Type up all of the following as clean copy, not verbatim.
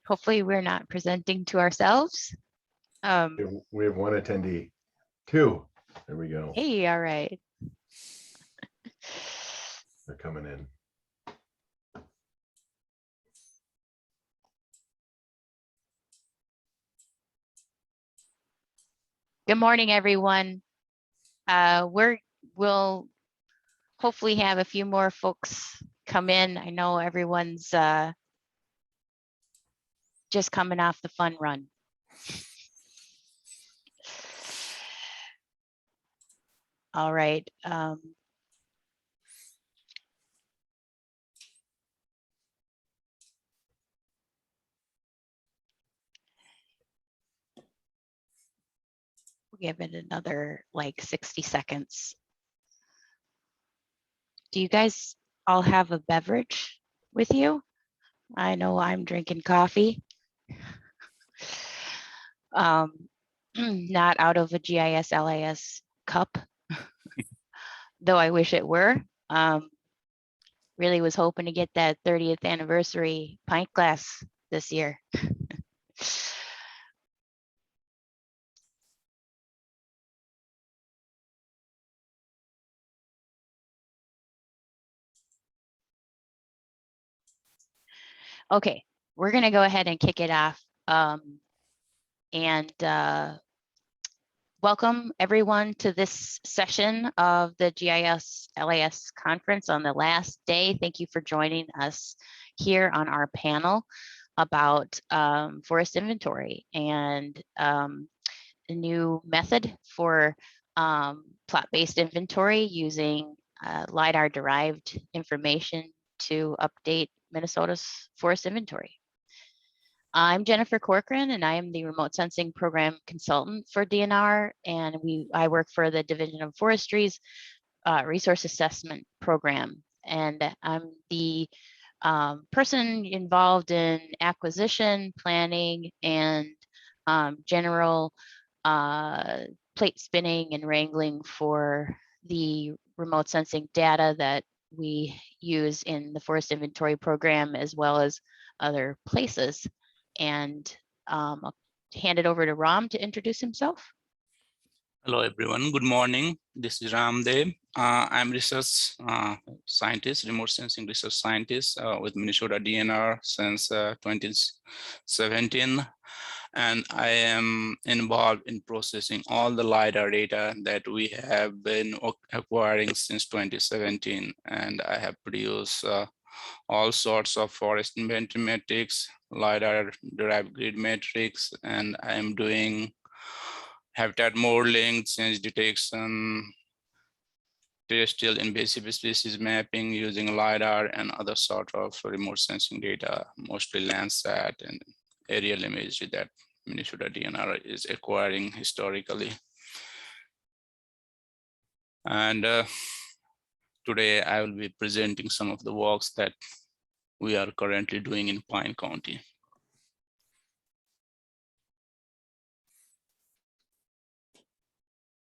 Hopefully we're not presenting to ourselves. We have one attendee. Two. There we go. Hey, all right. They're coming in. Good morning, everyone. We'll hopefully have a few more folks come in. I know everyone's just coming off the fun run. All right. We'll give it another like 60 seconds. Do you guys all have a beverage with you? I know I'm drinking coffee. Not out of a GIS LIS cup, though I wish it were. Really was hoping to get that 30th anniversary pint glass this year. Okay, we're gonna go ahead and kick it off. Welcome everyone to this session of the GIS LIS conference on the last day. Thank you for joining us here on our panel about forest inventory and a new method for plot-based inventory using Lidar derived information to update Minnesota's forest inventory. I'm Jennifer Corcoran, and I am the remote sensing program consultant for DNR, and I work for the Division of Forestry's resource assessment program. And I'm the person involved in acquisition, planning, and general plate spinning and wrangling for the remote sensing data that we use in the forest inventory program, as well as other places. And I'll hand it over to Ram to introduce himself. Hello, everyone. Good morning. This is Ram Dev. I'm research scientist, remote sensing research scientist with Minnesota DNR since 2017. And I am involved in processing all the LiDAR data that we have been acquiring since 2017. And I have produced all sorts of forest inventory metrics, LiDAR derived grid metrics, and I am doing habitat modeling, change detection, terrestrial invasive species mapping using LiDAR and other sort of remote sensing data, mostly Landsat and aerial imagery that Minnesota DNR is acquiring historically. And today I will be presenting some of the works that we are currently doing in Pine County.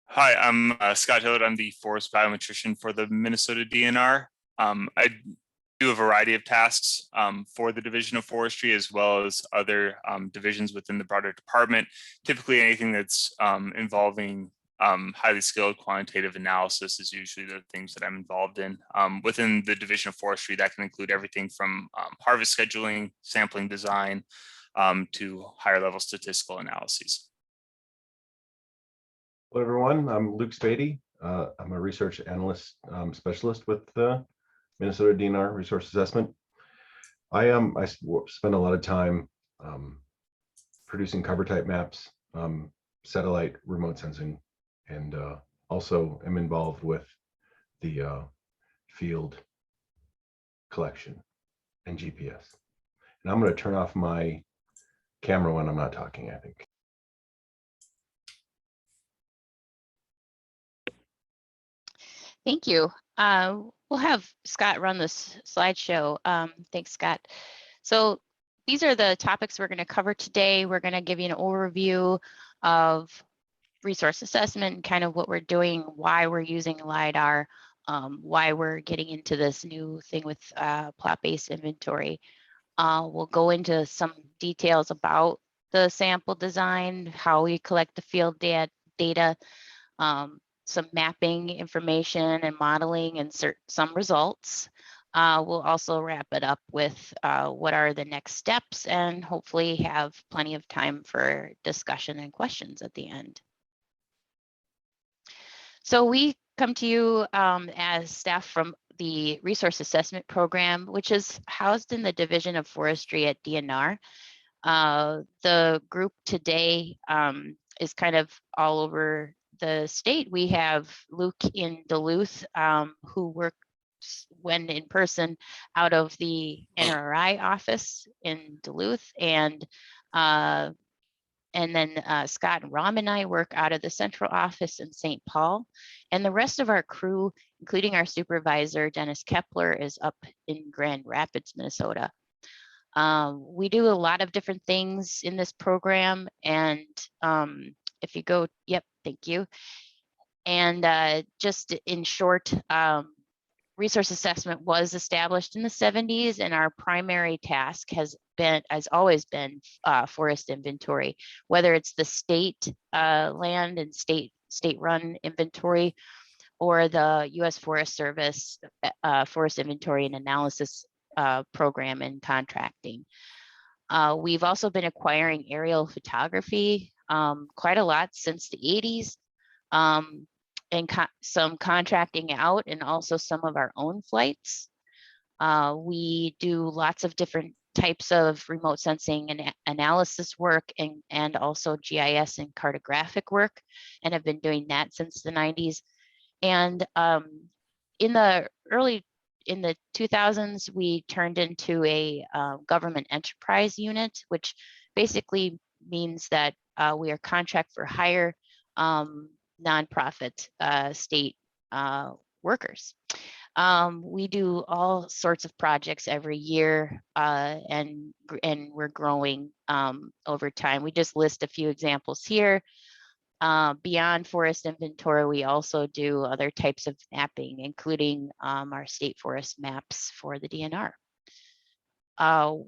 Hi, I'm Scott Hillard. I'm the forest biometrician for the Minnesota DNR. I do a variety of tasks for the Division of Forestry, as well as other divisions within the broader department. Typically anything that's involving highly skilled quantitative analysis is usually the things that I'm involved in. Within the Division of Forestry, that can include everything from harvest scheduling, sampling design, to higher level statistical analyses. Hello, everyone. I'm Luke Spaete. I'm a research analyst specialist with the Minnesota DNR Resource Assessment. I spend a lot of time producing cover type maps, satellite remote sensing, and also am involved with the field collection and GPS. And I'm going to turn off my camera when I'm not talking, I think. Thank you. We'll have Scott run this slideshow. Thanks, Scott. So these are the topics we're going to cover today. We're going to give you an overview of resource assessment and kind of what we're doing, why we're using LiDAR, why we're getting into this new thing with plot-based inventory. We'll go into some details about the sample design, how we collect the field data, some mapping information and modeling, and some results. We'll also wrap it up with what are the next steps, and hopefully have plenty of time for discussion and questions at the end. So we come to you as staff from the Resource Assessment Program, which is housed in the Division of Forestry at DNR. The group today is kind of all over the state. We have Luke in Duluth, who works when in person out of the NRI office in Duluth, and then Scott and Ram and I work out of the central office in St. Paul. And the rest of our crew, including our supervisor, Dennis Kepler, is up in Grand Rapids, Minnesota. We do a lot of different things in this program. And if you go, yep, thank you. And just in short, resource assessment was established in the 70s, and our primary task has always been forest inventory, whether it's the state land and state-run inventory, or the U.S. Forest Service forest inventory and analysis program and contracting. We've also been acquiring aerial photography quite a lot since the 80s. And some contracting out, and also some of our own flights. We do lots of different types of remote sensing and analysis work, and also GIS and cartographic work, and have been doing that since the 90s. And in the 2000s, we turned into a government enterprise unit, which basically means that we are contract for hire nonprofit state workers. We do all sorts of projects every year, and we're growing over time. We just list a few examples here. Beyond forest inventory, we also do other types of mapping, including our state forest maps for the DNR.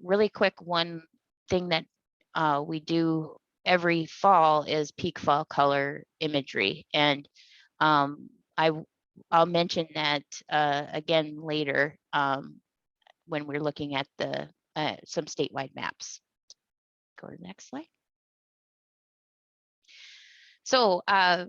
Really quick, one thing that we do every fall is peak fall color imagery, and I'll mention that again later when we're looking at the some statewide maps. Go to the next slide. So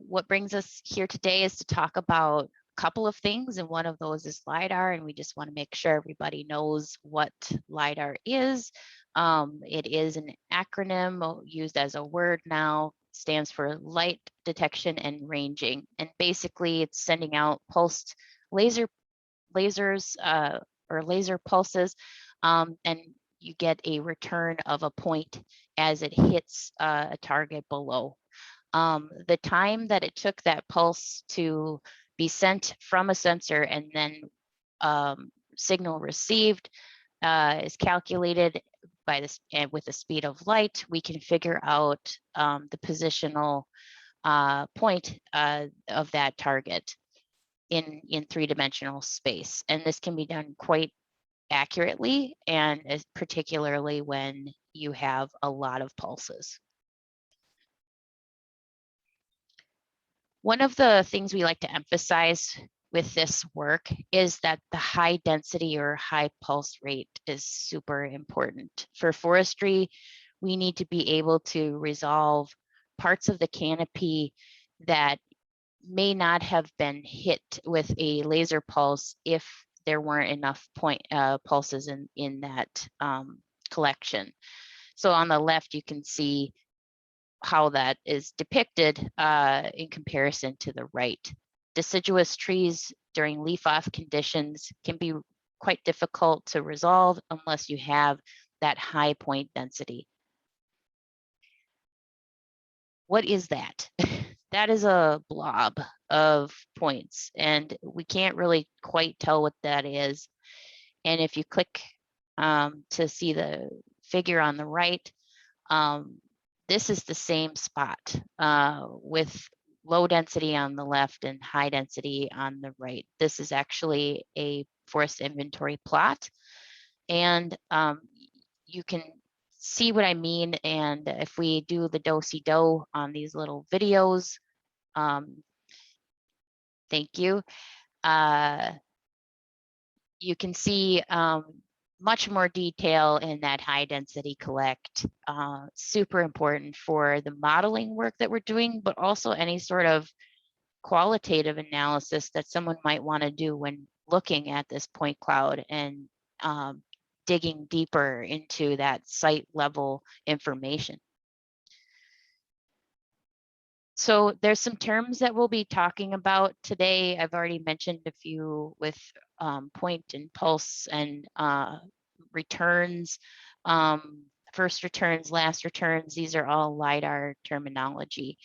what brings us here today is to talk about a couple of things, and one of those is Lidar, and we just want to make sure everybody knows what Lidar is. It is an acronym used as a word now, stands for light detection and ranging, and basically it's sending out pulsed lasers or laser pulses, and you get a return of a point as it hits a target below. The time that it took that pulse to be sent from a sensor and then signal received is calculated by this, and with the speed of light, we can figure out the positional point of that target in three-dimensional space. And this can be done quite accurately, and particularly when you have a lot of pulses. One of the things we like to emphasize with this work is that the high density or high pulse rate is super important. For forestry, we need to be able to resolve parts of the canopy that may not have been hit with a laser pulse if there weren't enough pulses in that collection. So on the left, you can see how that is depicted in comparison to the right. Deciduous trees during leaf-off conditions can be quite difficult to resolve unless you have that high point density. What is that? That is a blob of points, and we can't really quite tell what that is. And if you click to see the figure on the right, this is the same spot with low density on the left and high density on the right. This is actually a forest inventory plot. And you can see what I mean. And if we do the do-si-do on these little videos, thank you. You can see much more detail in that high density collect. Super important for the modeling work that we're doing, but also any sort of qualitative analysis that someone might want to do when looking at this point cloud and digging deeper into that site level information. So there's some terms that we'll be talking about today. I've already mentioned a few with point and pulse and returns, first returns, last returns. These are all LiDAR terminology.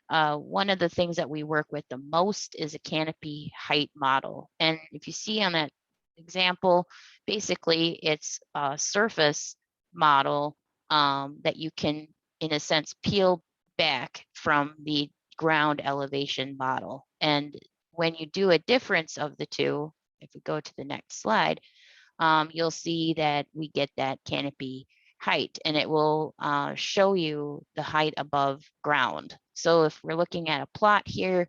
One of the things that we work with the most is a canopy height model. And if you see on that example, basically it's a surface model that you can, in a sense, peel back from the ground elevation model. And when you do a difference of the two, if we go to the next slide, you'll see that we get that canopy height, and it will show you the height above ground. So if we're looking at a plot here,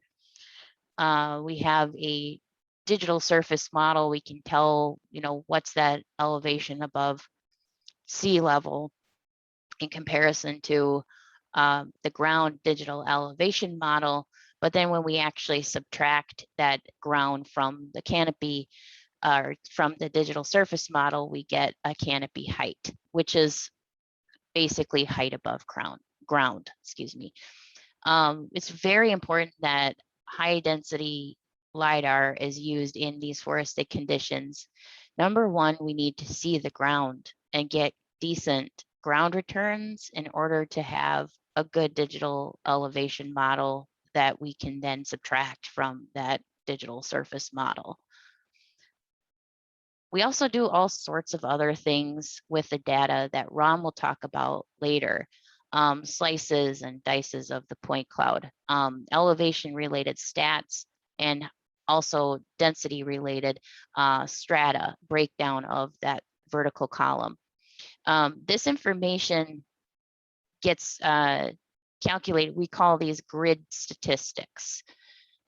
we have a digital surface model. We can tell, what's that elevation above sea level in comparison to the ground digital elevation model. But then when we actually subtract that ground from the canopy, or from the digital surface model, we get a canopy height, which is basically height above ground, excuse me. It's very important that high density LiDAR is used in these forested conditions. Number one, we need to see the ground and get decent ground returns in order to have a good digital elevation model that we can then subtract from that digital surface model. We also do all sorts of other things with the data that Ron will talk about later. Slices and dices of the point cloud, elevation related stats, and also density related strata, breakdown of that vertical column. This information gets calculated. We call these grid statistics.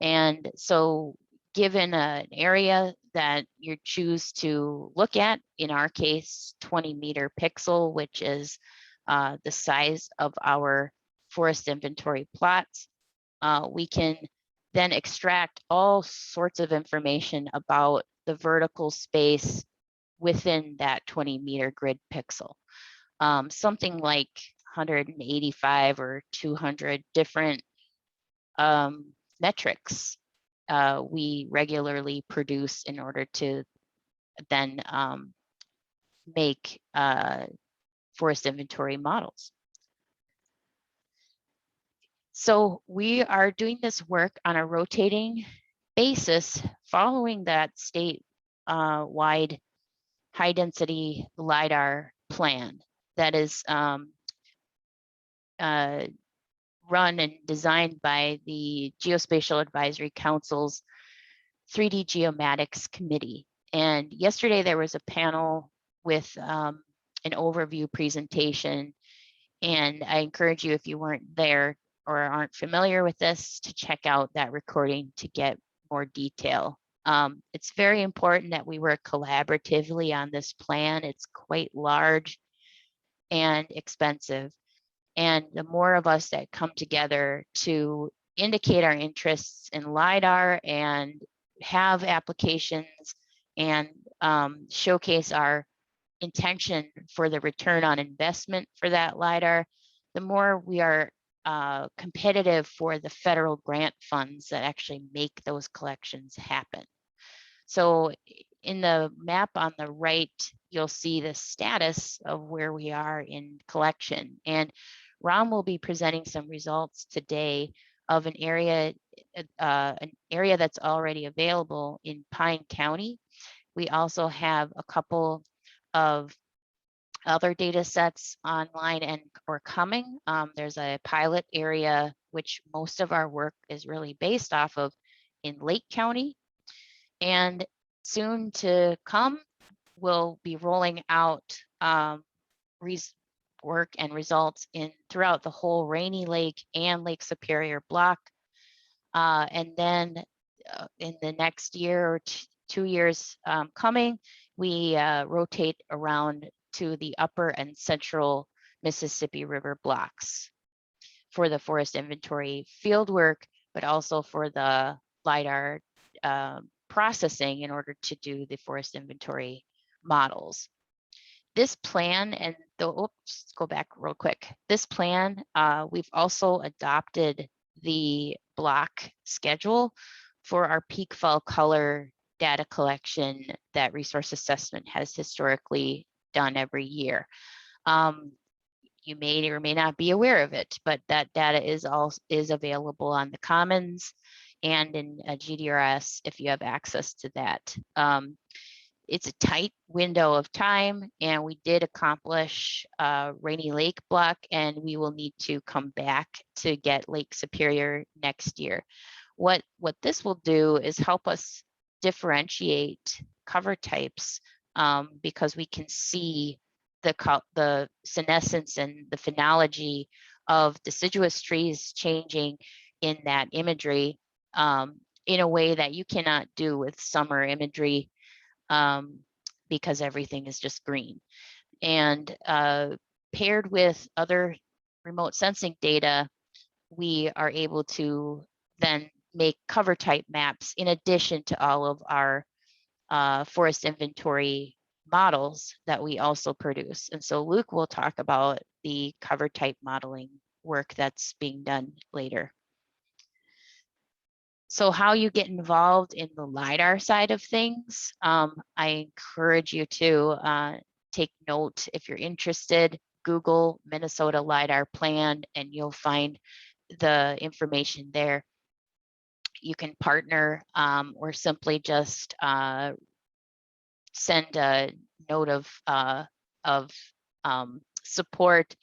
And so given an area that you choose to look at, in our case, 20 meter pixel, which is the size of our forest inventory plots, we can then extract all sorts of information about the vertical space within that 20 meter grid pixel. Something like 185 or 200 different metrics we regularly produce in order to then make forest inventory models. So we are doing this work on a rotating basis following that state-wide high density LiDAR plan that is run and designed by the Geospatial Advisory Council's 3D Geomatics Committee. And yesterday there was a panel with an overview presentation. And I encourage you, if you weren't there or aren't familiar with this, to check out that recording to get more detail. It's very important that we work collaboratively on this plan. It's quite large and expensive. And the more of us that come together to indicate our interests in LiDAR and have applications and showcase our intention for the return on investment for that LiDAR, the more we are competitive for the federal grant funds that actually make those collections happen. So in the map on the right, you'll see the status of where we are in collection. And Ron will be presenting some results today of an area that's already available in Pine County. We also have a couple of other data sets online and or coming. There's a pilot area, which most of our work is really based off of in Lake County. And soon to come, we'll be rolling out work and results in throughout the whole Rainy Lake and Lake Superior block. And then in the next year or 2 years coming, we rotate around to the upper and central Mississippi River blocks for the forest inventory field work, but also for the LIDAR processing in order to do the forest inventory models. This plan, and oops, go back real quick. This plan, we've also adopted the block schedule for our peak fall color data collection that resource assessment has historically done every year. You may or may not be aware of it, but that data is available on the Commons and in GDRS if you have access to that. It's a tight window of time, and we did accomplish Rainy Lake block, and we will need to come back to get Lake Superior next year. What this will do is help us differentiate cover types because we can see the senescence and the phenology of deciduous trees changing in that imagery in a way that you cannot do with summer imagery because everything is just green. And paired with other remote sensing data, we are able to then make cover type maps in addition to all of our forest inventory models that we also produce. And so Luke will talk about the cover type modeling work that's being done later. So how you get involved in the LIDAR side of things, I encourage you to take note. If you're interested, Google Minnesota LIDAR plan and you'll find the information there. You can partner or simply just send a note of support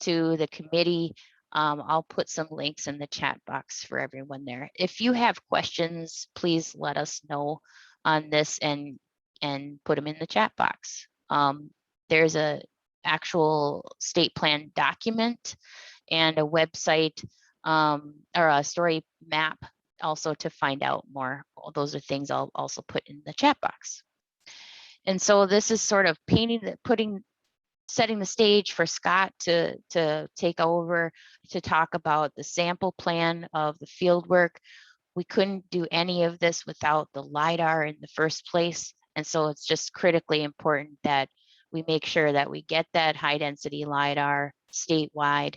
to the committee. I'll put some links in the chat box for everyone there. If you have questions, please let us know on this and put them in the chat box. There's a actual state plan document and a website or a story map also to find out more. Those are things I'll also put in the chat box. And so this is sort of setting the stage for Scott to take over to talk about the sample plan of the field work. We couldn't do any of this without the LIDAR in the first place. And so it's just critically important that we make sure that we get that high density LIDAR statewide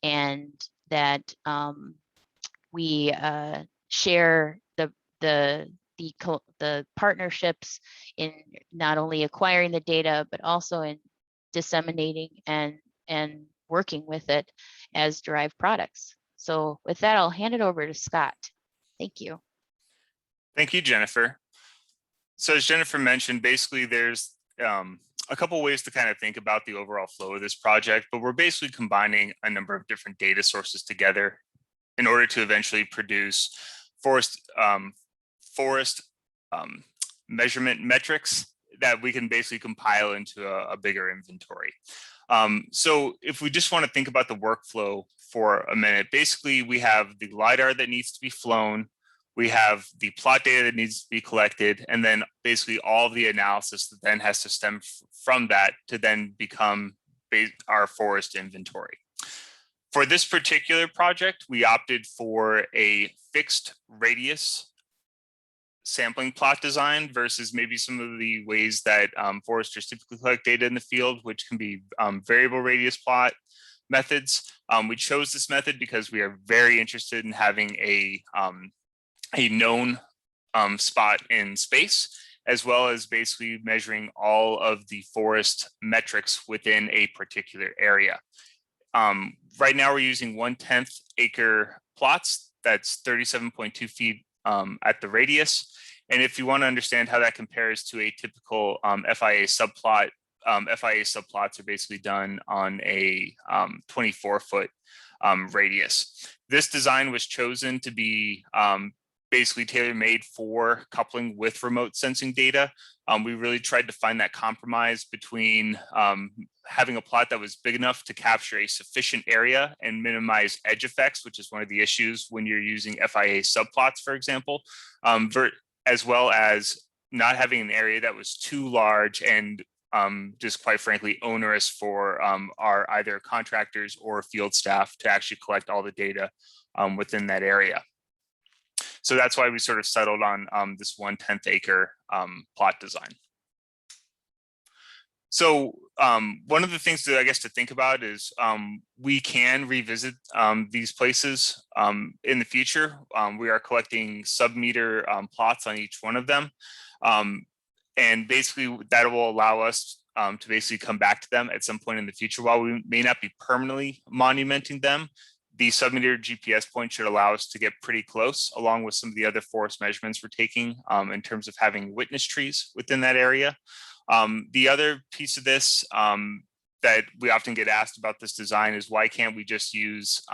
and that we share the partnerships in not only acquiring the data, but also in disseminating and working with it as derived products. So with that, I'll hand it over to Scott. Thank you. Thank you, Jennifer. So as Jennifer mentioned, basically there's a couple ways to kind of think about the overall flow of this project, but we're basically combining a number of different data sources together in order to eventually produce forest measurement metrics that we can basically compile into a bigger inventory. So if we just want to think about the workflow for a minute, basically we have the LIDAR that needs to be flown, we have the plot data that needs to be collected, and then basically all the analysis that then has to stem from that to then become our forest inventory. For this particular project, we opted for a fixed radius sampling plot design versus maybe some of the ways that foresters typically collect data in the field, which can be variable radius plot methods. We chose this method because we are very interested in having a known spot in space, as well as basically measuring all of the forest metrics within a particular area. Right now we're using 1/10 acre plots. That's 37.2 feet at the radius. And if you want to understand how that compares to a typical FIA subplot, FIA subplots are basically done on a 24-foot radius. This design was chosen to be basically tailor-made for coupling with remote sensing data. We really tried to find that compromise between having a plot that was big enough to capture a sufficient area and minimize edge effects, which is one of the issues when you're using FIA subplots, for example, as well as not having an area that was too large and just quite frankly onerous for our either contractors or field staff to actually collect all the data within that area. So that's why we sort of settled on this 1/10 acre plot design. So one of the things that I guess to think about is we can revisit these places in the future. We are collecting sub-meter plots on each one of them. And basically that will allow us to basically come back to them at some point in the future. While we may not be permanently monumenting them, the sub-meter GPS point should allow us to get pretty close, along with some of the other forest measurements we're taking in terms of having witness trees within that area. The other piece of this that we often get asked about this design is why can't we just use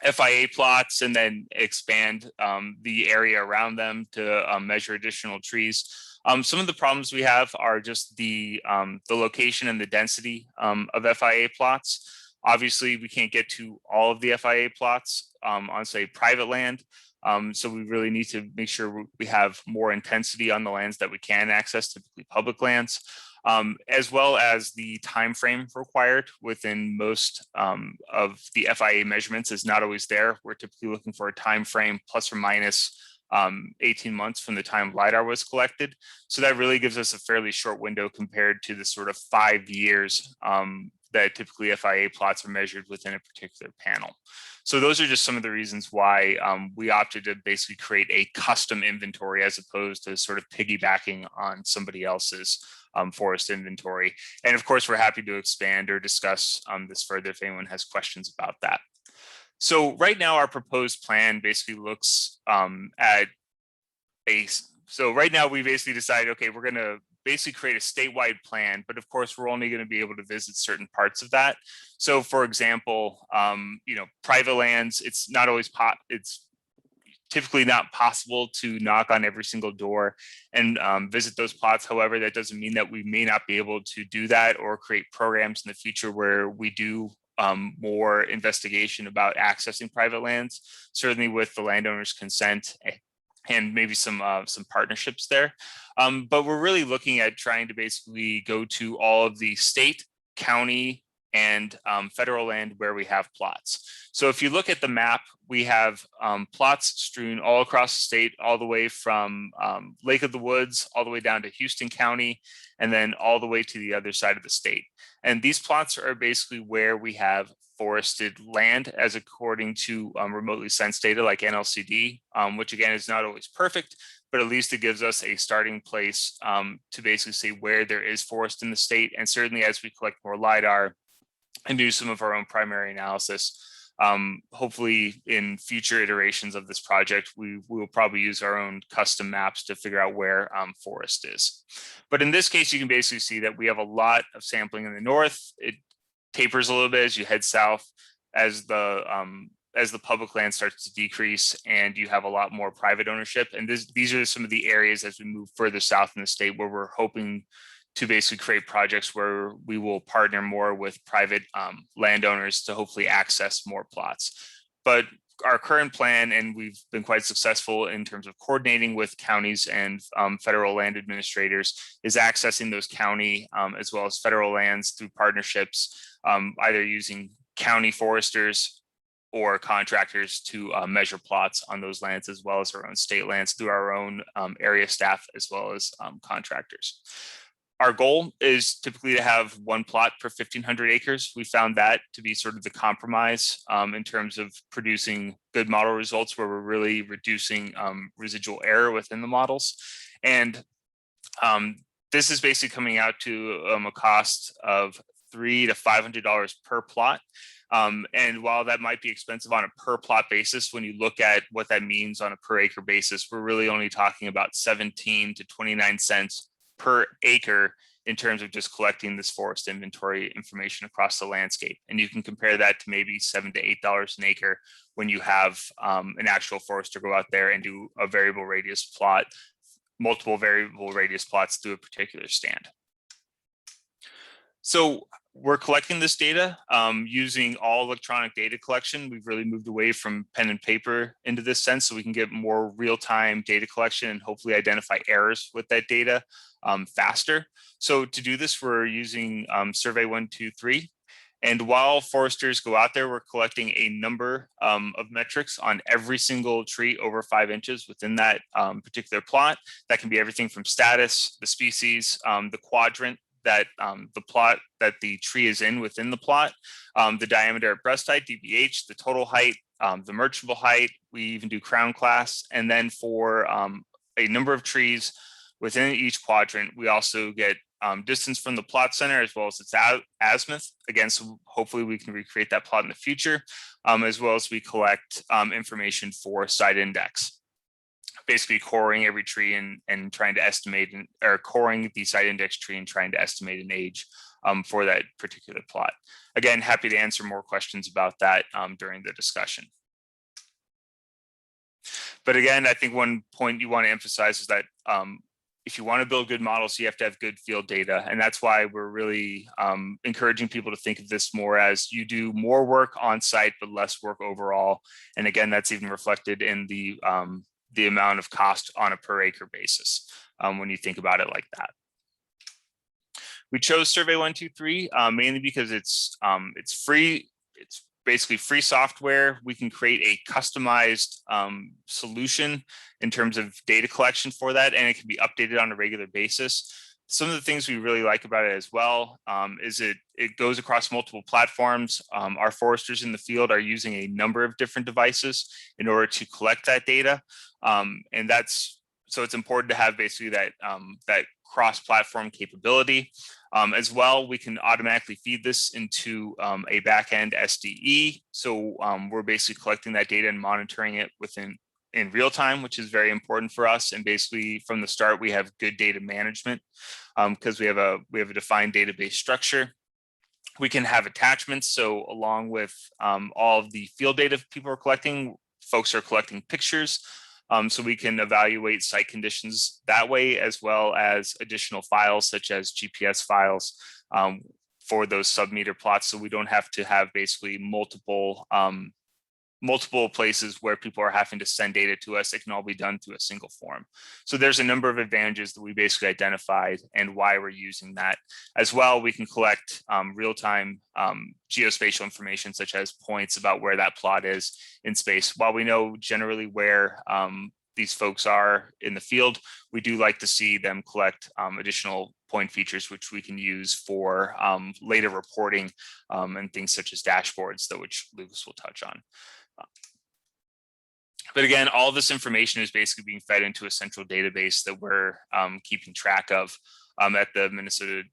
FIA plots and then expand the area around them to measure additional trees. Some of the problems we have are just the location and the density of FIA plots. Obviously, we can't get to all of the FIA plots on, say, private land. So we really need to make sure we have more intensity on the lands that we can access, typically public lands, as well as the time frame required within most of the FIA measurements is not always there. We're typically looking for a time frame plus or minus 18 months from the time Lidar was collected. So that really gives us a fairly short window compared to the sort of 5 years that typically FIA plots are measured within a particular panel. So those are just some of the reasons why we opted to basically create a custom inventory as opposed to sort of piggybacking on somebody else's forest inventory. And of course, we're happy to expand or discuss this further if anyone has questions about that. So right now, our proposed plan basically looks at so right now we basically decided, okay, we're gonna basically create a statewide plan, but of course we're only going to be able to visit certain parts of that. So for example, private lands, it's typically not possible to knock on every single door and visit those plots. However, that doesn't mean that we may not be able to do that or create programs in the future where we do more investigation about accessing private lands, certainly with the landowner's consent and maybe some partnerships there. But we're really looking at trying to basically go to all of the state, county, and federal land where we have plots. So if you look at the map, we have plots strewn all across the state, all the way from Lake of the Woods, all the way down to Houston County, and then all the way to the other side of the state. And these plots are basically where we have forested land as according to remotely sensed data like NLCD, which again is not always perfect, but at least it gives us a starting place to basically see where there is forest in the state. And certainly as we collect more LiDAR and do some of our own primary analysis, hopefully in future iterations of this project, we will probably use our own custom maps to figure out where forest is. But in this case, you can basically see that we have a lot of sampling in the north. It tapers a little bit as you head south, as the public land starts to decrease and you have a lot more private ownership. And these are some of the areas as we move further south in the state where we're hoping to basically create projects where we will partner more with private landowners to hopefully access more plots. But our current plan, and we've been quite successful in terms of coordinating with counties and federal land administrators, is accessing those county as well as federal lands through partnerships, either using county foresters or contractors to measure plots on those lands, as well as our own state lands through our own area staff, as well as contractors. Our goal is typically to have one plot per 1,500 acres. We found that to be sort of the compromise in terms of producing good model results where we're really reducing residual error within the models. And this is basically coming out to a cost of $300 to $500 per plot. And while that might be expensive on a per plot basis, when you look at what that means on a per acre basis, we're really only talking about 17 to 29 cents per acre in terms of just collecting this forest inventory information across the landscape. And you can compare that to maybe $7 to $8 an acre when you have an actual forester go out there and do a variable radius plot, multiple variable radius plots through a particular stand. So we're collecting this data using all electronic data collection. We've really moved away from pen and paper into this sense, so we can get more real-time data collection and hopefully identify errors with that data faster. So to do this, we're using Survey 123. And while foresters go out there, we're collecting a number of metrics on every single tree over 5 inches within that particular plot. That can be everything from status, the species, the quadrant that the plot that the tree is in within the plot, the diameter at breast height, DBH, the total height, the merchantable height. We even do crown class. And then for a number of trees within each quadrant, we also get distance from the plot center as well as its azimuth. Again, so hopefully we can recreate that plot in the future, as well as we collect information for site index. Basically coring every tree and trying to estimate, or coring the site index tree and trying to estimate an age for that particular plot. Again, happy to answer more questions about that during the discussion. But again, I think one point you want to emphasize is that if you want to build good models, you have to have good field data. And that's why we're really encouraging people to think of this more as you do more work on site, but less work overall. And again, that's even reflected in the amount of cost on a per acre basis when you think about it like that. We chose Survey 123 mainly because it's free. It's basically free software. We can create a customized solution in terms of data collection for that, and it can be updated on a regular basis. Some of the things we really like about it as well is it goes across multiple platforms. Our foresters in the field are using a number of different devices in order to collect that data. And so it's important to have basically that cross-platform capability. As well, we can automatically feed this into a backend SDE. So we're basically collecting that data and monitoring it in real time, which is very important for us. And basically from the start, we have good data management because we have a defined database structure. We can have attachments. So along with all of the field data people are collecting, folks are collecting pictures. So we can evaluate site conditions that way, as well as additional files such as GPS files for those sub-meter plots. So we don't have to have basically multiple places where people are having to send data to us. It can all be done through a single form. So there's a number of advantages that we basically identified and why we're using that. As well, we can collect real-time geospatial information, such as points about where that plot is in space. While we know generally where these folks are in the field, we do like to see them collect additional point features, which we can use for later reporting and things such as dashboards, which Lucas will touch on. But again, all this information is basically being fed into a central database that we're keeping track of at the Minnesota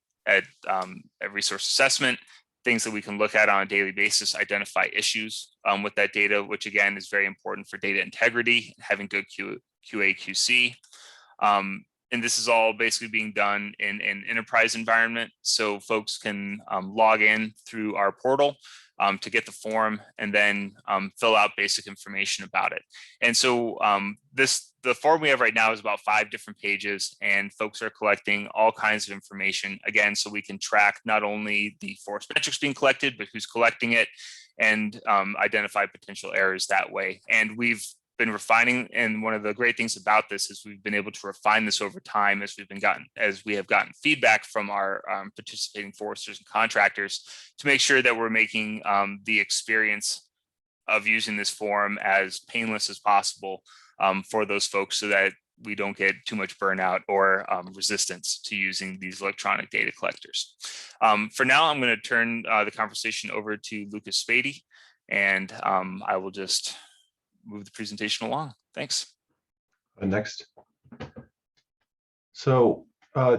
Resource Assessment, things that we can look at on a daily basis, identify issues with that data, which again is very important for data integrity, having good QA/QC. And this is all basically being done in an enterprise environment. So folks can log in through our portal to get the form and then fill out basic information about it. And so the form we have right now is about 5 different pages, and folks are collecting all kinds of information, again, so we can track not only the forest metrics being collected, but who's collecting it, and identify potential errors that way. And we've been refining, and one of the great things about this is we've been able to refine this over time as we have gotten feedback from our participating foresters and contractors to make sure that we're making the experience of using this form as painless as possible for those folks, so that we don't get too much burnout or resistance to using these electronic data collectors. For now, I'm going to turn the conversation over to Lucas Spaete, and I will just move the presentation along. Thanks. Next. So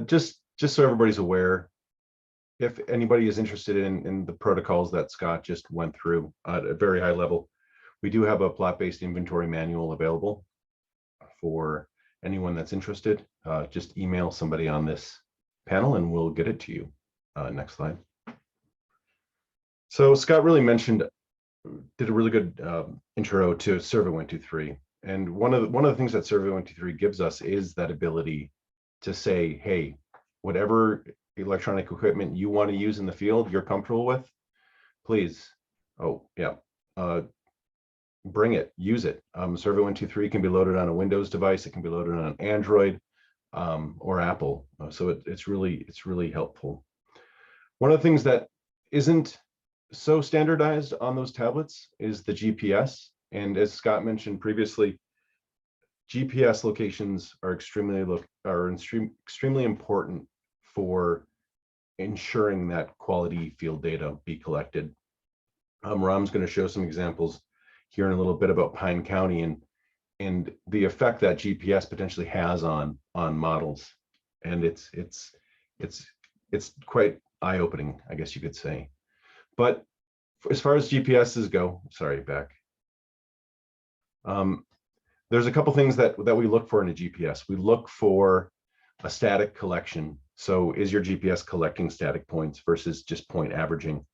just so everybody's aware, if anybody is interested in the protocols that Scott just went through at a very high level, we do have a plot-based inventory manual available for anyone that's interested. Just email somebody on this panel and we'll get it to you. Next slide. So Scott really did a really good intro to Survey 123. And one of the things that Survey 123 gives us is that ability to say, hey, whatever electronic equipment you want to use in the field, you're comfortable with, please, bring it, use it. Survey 123 can be loaded on a Windows device. It can be loaded on Android or Apple. So it's really helpful. One of the things that isn't so standardized on those tablets is the GPS. And as Scott mentioned previously, GPS locations are extremely important for ensuring that quality field data be collected. Ram's going to show some examples here in a little bit about Pine County and the effect that GPS potentially has on models. And it's quite eye-opening, I guess you could say. But as far as GPSs go, sorry, back. There's a couple things that we look for in a GPS. We look for a static collection. So is your GPS collecting static points versus just point averaging?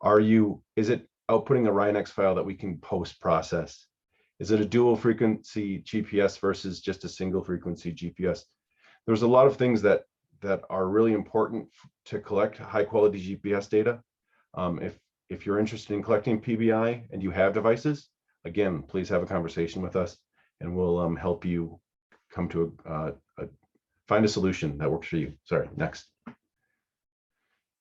Is it outputting a RINEX file that we can post-process? Is it a dual frequency GPS versus just a single frequency GPS? There's a lot of things that are really important to collect high quality GPS data. If you're interested in collecting PBI and you have devices, again, please have a conversation with us and we'll help you come to find a solution that works for you. Sorry, next.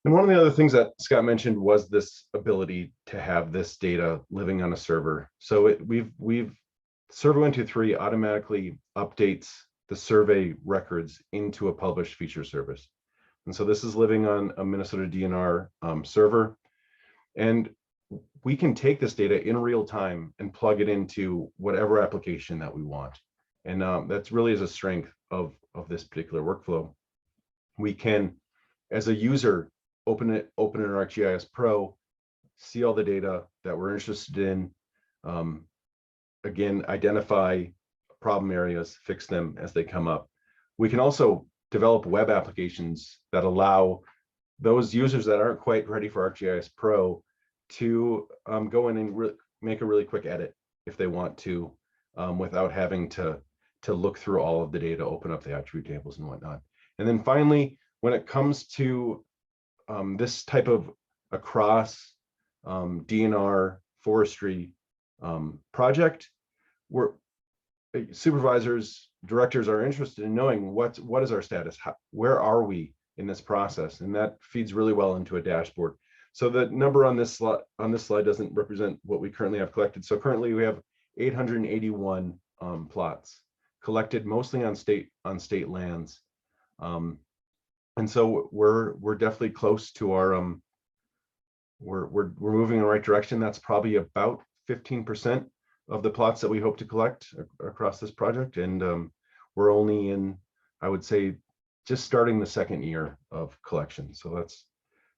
And one of the other things that Scott mentioned was this ability to have this data living on a server. So Survey 123 automatically updates the survey records into a published feature service. And so this is living on a Minnesota DNR server. And we can take this data in real time and plug it into whatever application that we want. And that's really is a strength of this particular workflow. We can, as a user, open an ArcGIS Pro, see all the data that we're interested in, again, identify problem areas, fix them as they come up. We can also develop web applications that allow those users that aren't quite ready for ArcGIS Pro to go in and make a really quick edit if they want to, without having to look through all of the data, open up the attribute tables and whatnot. And then finally, when it comes to this type of across DNR forestry project, where supervisors, directors are interested in knowing what is our status, where are we in this process, and that feeds really well into a dashboard. So the number on this slide doesn't represent what we currently have collected. So currently we have 881 plots collected, mostly on state lands. And so we're definitely close to our we're moving in the right direction. That's probably about 15% of the plots that we hope to collect across this project, and we're only in, I would say, just starting the second year of collection. So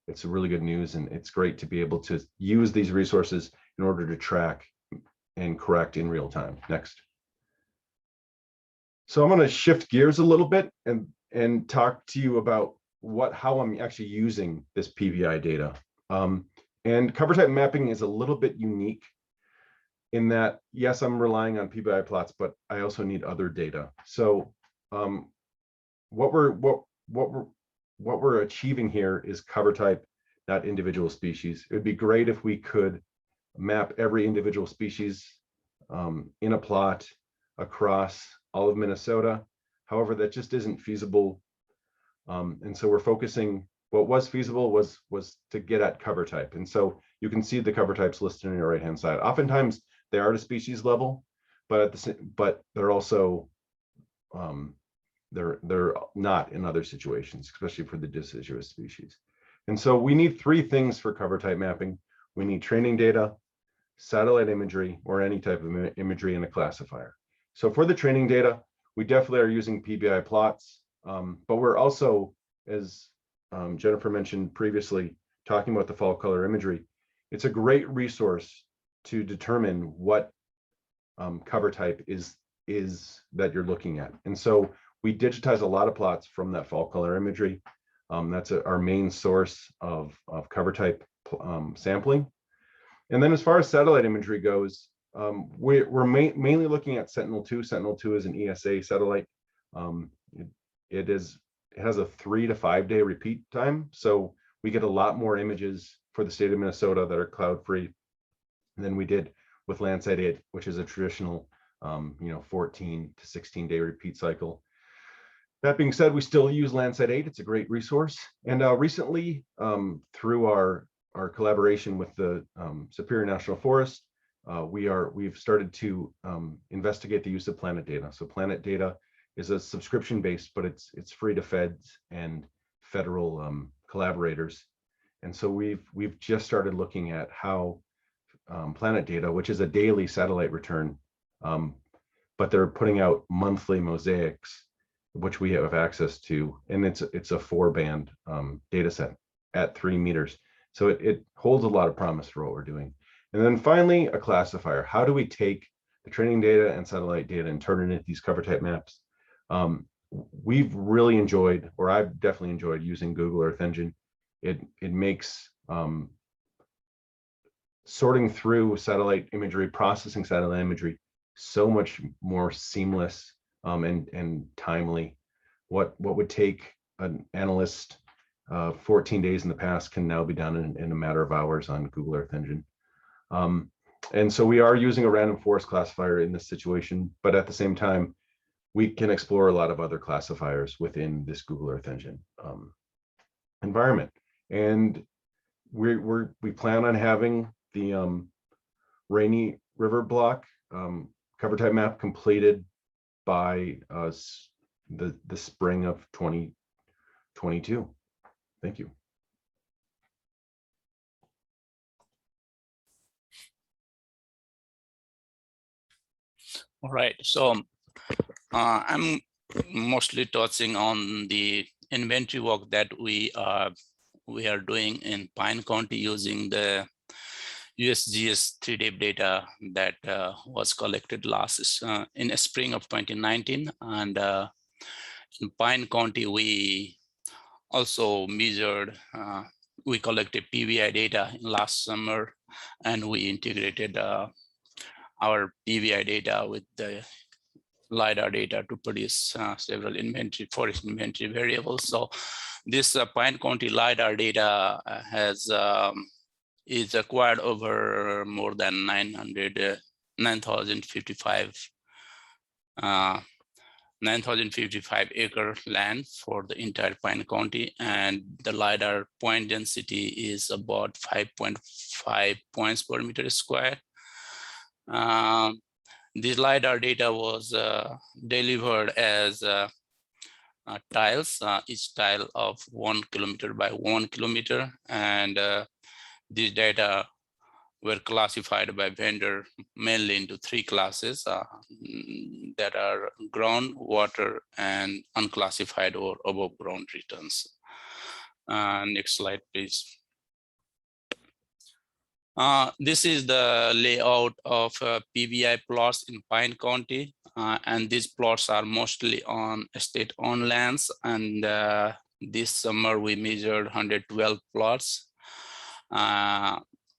it's really good news, and it's great to be able to use these resources in order to track and correct in real time. Next. So I'm going to shift gears a little bit and talk to you about how I'm actually using this PBI data. And cover type mapping is a little bit unique in that, yes, I'm relying on PBI plots, but I also need other data. So what we're achieving here is cover type, not individual species. It would be great if we could map every individual species in a plot across all of Minnesota. However, that just isn't feasible. And so we're focusing, what was feasible was to get at cover type. And so you can see the cover types listed on your right-hand side. Oftentimes they are at a species level, but they're also, they're not in other situations, especially for the deciduous species. And so we need three things for cover type mapping. We need training data, satellite imagery, or any type of imagery in a classifier. So for the training data, we definitely are using PBI plots, but we're also, as Jennifer mentioned previously, talking about the fall color imagery. It's a great resource to determine what cover type is that you're looking at. And so we digitize a lot of plots from that fall color imagery. That's our main source of cover type sampling. And then as far as satellite imagery goes, we're mainly looking at Sentinel-2. Sentinel-2 is an ESA satellite. It is it has a 3 to 5 day repeat time. So we get a lot more images for the state of Minnesota that are cloud free than we did with Landsat 8, which is a traditional 14 to 16 day repeat cycle. That being said, we still use Landsat 8. It's a great resource. And recently, through our collaboration with the Superior National Forest, we've started to investigate the use of Planet Data. So Planet Data is a subscription based, but it's free to feds and federal collaborators. And so we've just started looking at how Planet Data, which is a daily satellite return, but they're putting out monthly mosaics, which we have access to, and it's a 4-band data set at 3 meters. So it holds a lot of promise for what we're doing. And then finally, a classifier. How do we take the training data and satellite data and turn it into these cover type maps? We've really enjoyed, or I've definitely enjoyed, using Google Earth Engine. It makes sorting through satellite imagery, processing satellite imagery, so much more seamless and timely. What would take an analyst 14 days in the past can now be done in a matter of hours on Google Earth Engine. And so we are using a random forest classifier in this situation, but at the same time, we can explore a lot of other classifiers within this Google Earth Engine environment. And we plan on having the Rainy River block cover type map completed by the spring of 2022. Thank you. All right, so I'm mostly touching on the inventory work that we are doing in Pine County using the USGS 3D data that was collected in spring of 2019. And in Pine County, we also measured, we collected PVI data last summer, and we integrated our PVI data with the Lidar data to produce several forest inventory variables. So this Pine County Lidar data is acquired over more than 9,055 acre land for the entire Pine County, and the Lidar point density is about 5.5 points per meter square. This Lidar data was delivered as tiles, each tile of 1 kilometer by 1 kilometer, and these data were classified by vendor mainly into 3 classes that are ground, water, and unclassified or above ground returns. Next slide, please. This is the layout of PVI plots in Pine County, and these plots are mostly on state-owned lands. And this summer we measured 112 plots.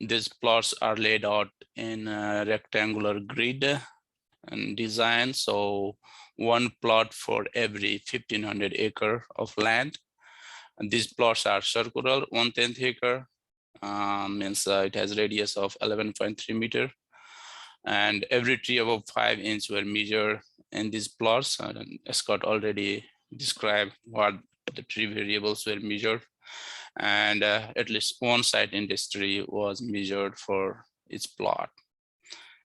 These plots are laid out in a rectangular grid and design. So 1 plot for every 1,500 acre of land. And these plots are circular, 1/10 acre. Means it has radius of 11.3 meter, and every tree above 5 inches were measured in these plots. And Scott already described what the tree variables were measured, and at least one site industry was measured for its plot.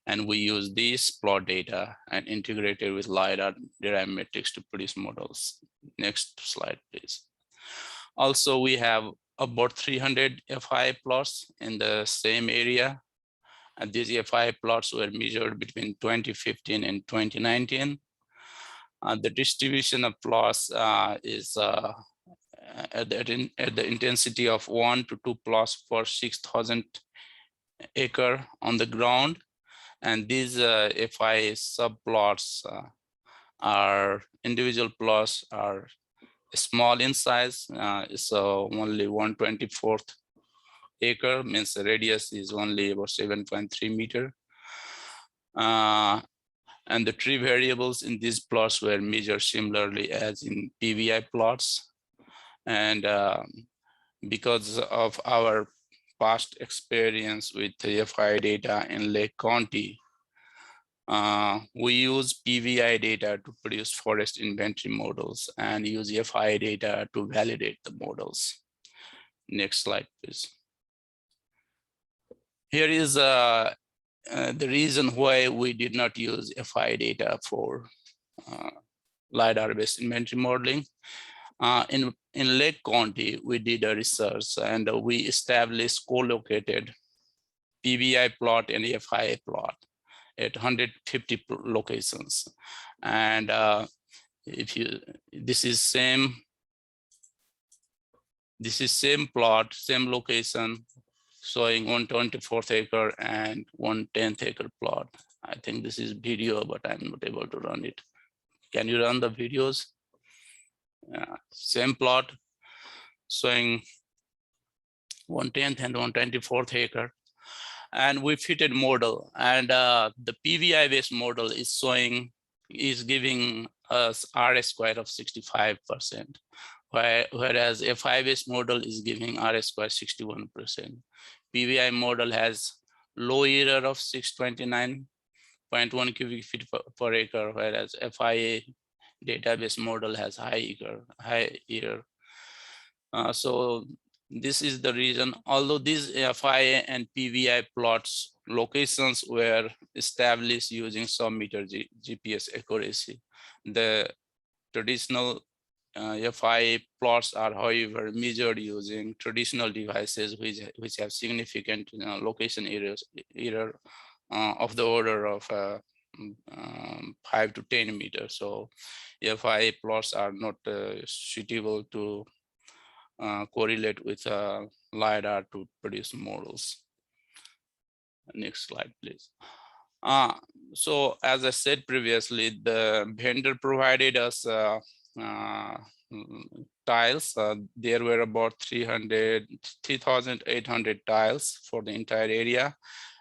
And we use these plot data and integrated with Lidar derived metrics to produce models. Next slide, please. Also, we have about 300 FI plots in the same area. And these FI plots were measured between 2015 and 2019. The distribution of plots is at the intensity of 1 to 2 plots per 6,000 acre on the ground. And these FI subplots are individual plots are small in size, so only 1/24 acre, means the radius is only about 7.3 meter. And the tree variables in these plots were measured similarly as in PVI plots. And because of our past experience with the FI data in Lake County, we use PVI data to produce forest inventory models and use FI data to validate the models. Next slide, please. Here is the reason why we did not use FI data for LiDAR-based inventory modeling. In Lake County, we did a research and we established co-located PVI plot and FI plot at 150 locations. And this is same plot, same location, showing 124th acre and 110th acre plot. I think this is video, but I'm not able to run it. Can you run the videos? Same plot showing 110th and 124th acre. And we fitted model, and the PVI based model is giving us R square of 65%, whereas FI based model is giving R square 61%. PVI model has low error of 629.1 cubic feet per acre, whereas FIA database model has high error. So this is the reason, although these FIA and PVI plots locations were established using sub-meter GPS accuracy. The traditional FIA plots are, however, measured using traditional devices which have significant location error of the order of 5 to 10 meters. So FIA plots are not suitable to correlate with LiDAR to produce models. Next slide, please. So as I said previously, the vendor provided us tiles. There were about 3,800 tiles for the entire area.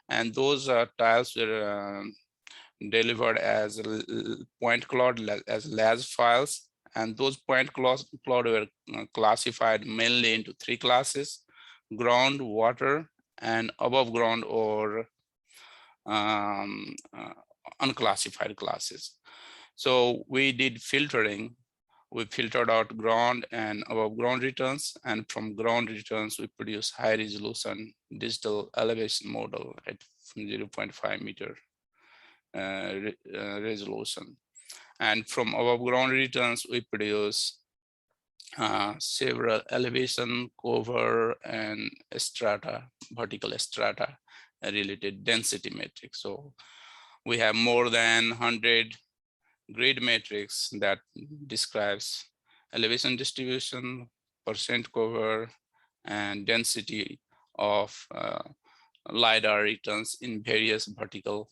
And those tiles were delivered as point cloud, as LAS files. And those point cloud were classified mainly into 3 classes: ground, water, and above ground or unclassified classes. So we did filtering. We filtered out ground and above ground returns, and from ground returns, we produce high resolution digital elevation model at 0.5 meter resolution. And from above ground returns, we produce several elevation, cover, and strata, vertical strata related density metrics. So we have more than 100 grid matrix that describes elevation distribution, percent cover, and density of LiDAR returns in various vertical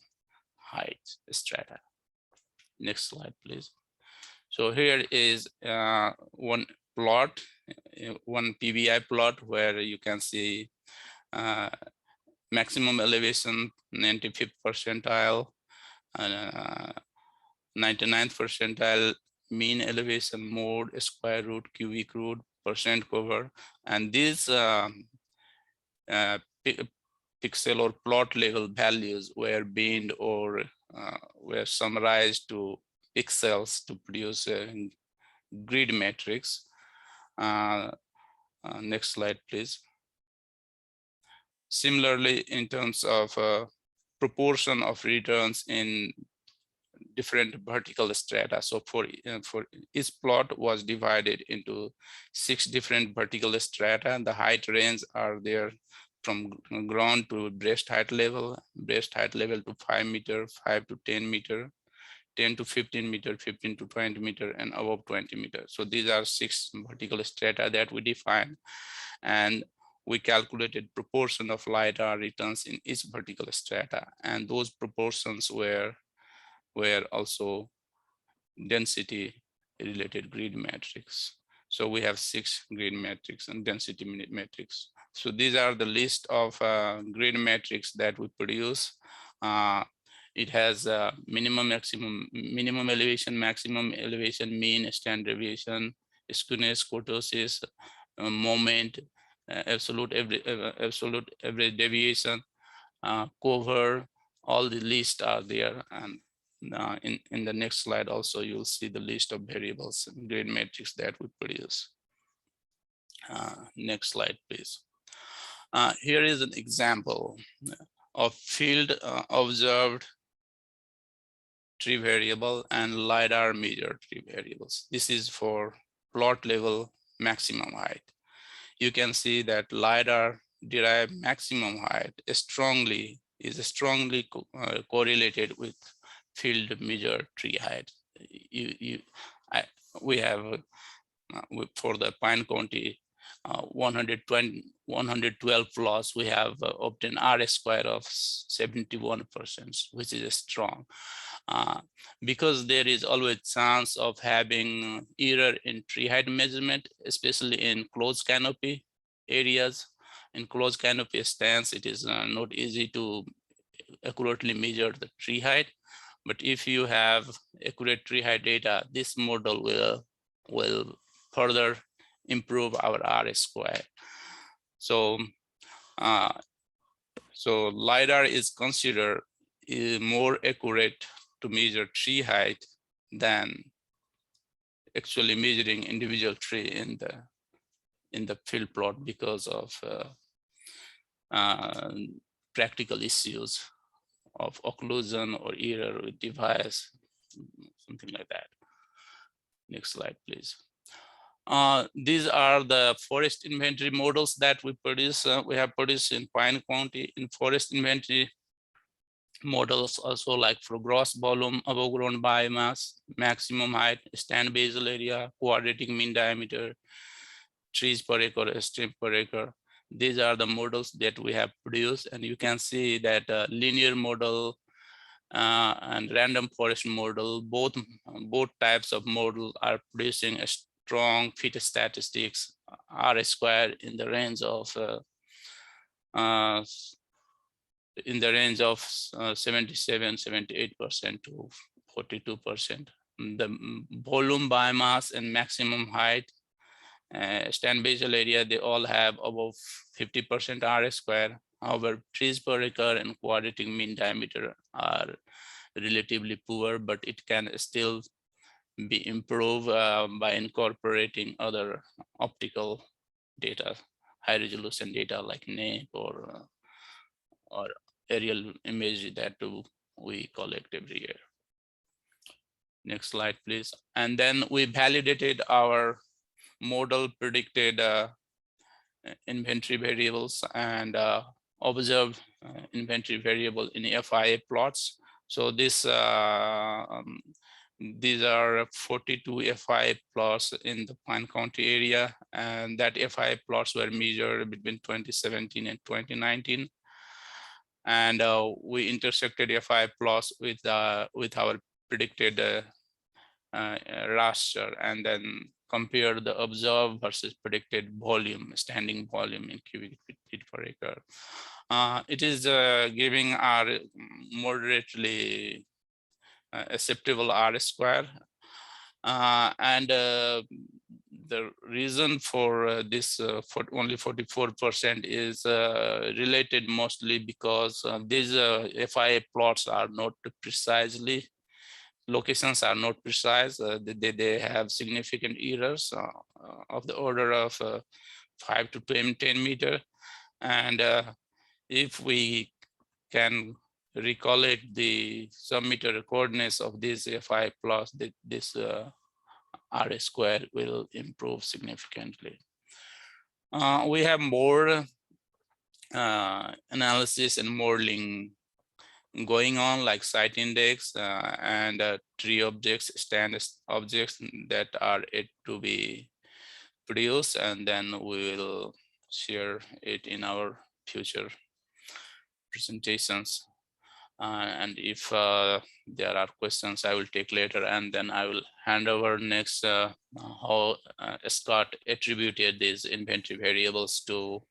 height strata. Next slide, please. So here is one plot, one PVI plot where you can see maximum elevation, 95th percentile, 99th percentile, mean elevation, mode, square root, cubic root, percent cover. And these pixel or plot level values were binned or were summarized to pixels to produce a grid matrix. Next slide, please. Similarly, in terms of proportion of returns in different vertical strata. So for each plot was divided into 6 different vertical strata. The height range are there from ground to breast height level to 5 meter, 5 to 10 meter, 10 to 15 meter, 15 to 20 meter, and above 20 meter. So these are 6 vertical strata that we define. And we calculated proportion of LiDAR returns in each vertical strata. And those proportions were also density related grid matrix. So we have 6 grid matrix and density matrix. So these are the list of grid matrix that we produce. It has minimum elevation, maximum elevation, mean, standard deviation, skewness, kurtosis, moment, absolute average deviation, cover, all the lists are there. And in the next slide also you'll see the list of variables and grade matrix that we produce. Next slide, please. Here is an example of field observed tree variable and Lidar measured tree variables. This is for plot level maximum height. You can see that Lidar derived maximum height is strongly correlated with field measured tree height. We have for the Pine County 112 plots, we have obtained R square of 71%, which is strong. Because there is always chance of having error in tree height measurement, especially in closed canopy areas. In closed canopy stands, it is not easy to accurately measure the tree height. But if you have accurate tree height data, this model will further improve our R square. So Lidar is considered more accurate to measure tree height than actually measuring individual tree in the field plot because of practical issues of occlusion or error with device, something like that. Next slide, please. These are the forest inventory models that we produce. We have produced in Pine County in forest inventory models, also like for gross volume, above ground biomass, maximum height, stand basal area, quadratic mean diameter, trees per acre, strip per acre. These are the models that we have produced, and you can see that linear model and random forest model, both types of model are producing a strong fit statistics, R square in the range of 77-78% to 42%. The volume, biomass, and maximum height, stand basal area, they all have above 50% R square. However, trees per acre and quadratic mean diameter are relatively poor, but it can still be improved by incorporating other optical data, high resolution data like NAP or aerial image that we collect every year. Next slide, please. And then we validated our model predicted inventory variables and observed inventory variable in FIA plots. So this these are 42 FIA plots in the Pine County area, and that FIA plots were measured between 2017 and 2019. And we intersected FIA plots with our predicted raster, and then compare the observed versus predicted volume, standing volume in cubic feet per acre. It is giving our moderately acceptable R square. And the reason for this for only 44% is related mostly because these FIA plots are not precisely, locations are not precise. They have significant errors of the order of 5 to 10 meter. And if we can recollect the sub-meter coordinates of this FI plus, this R square will improve significantly. We have more analysis and modeling going on, like site index and tree objects, stand objects that are yet to be produced, and then we will share it in our future presentations. And if there are questions, I will take later, and then I will hand over next how Scott attributed these inventory variables to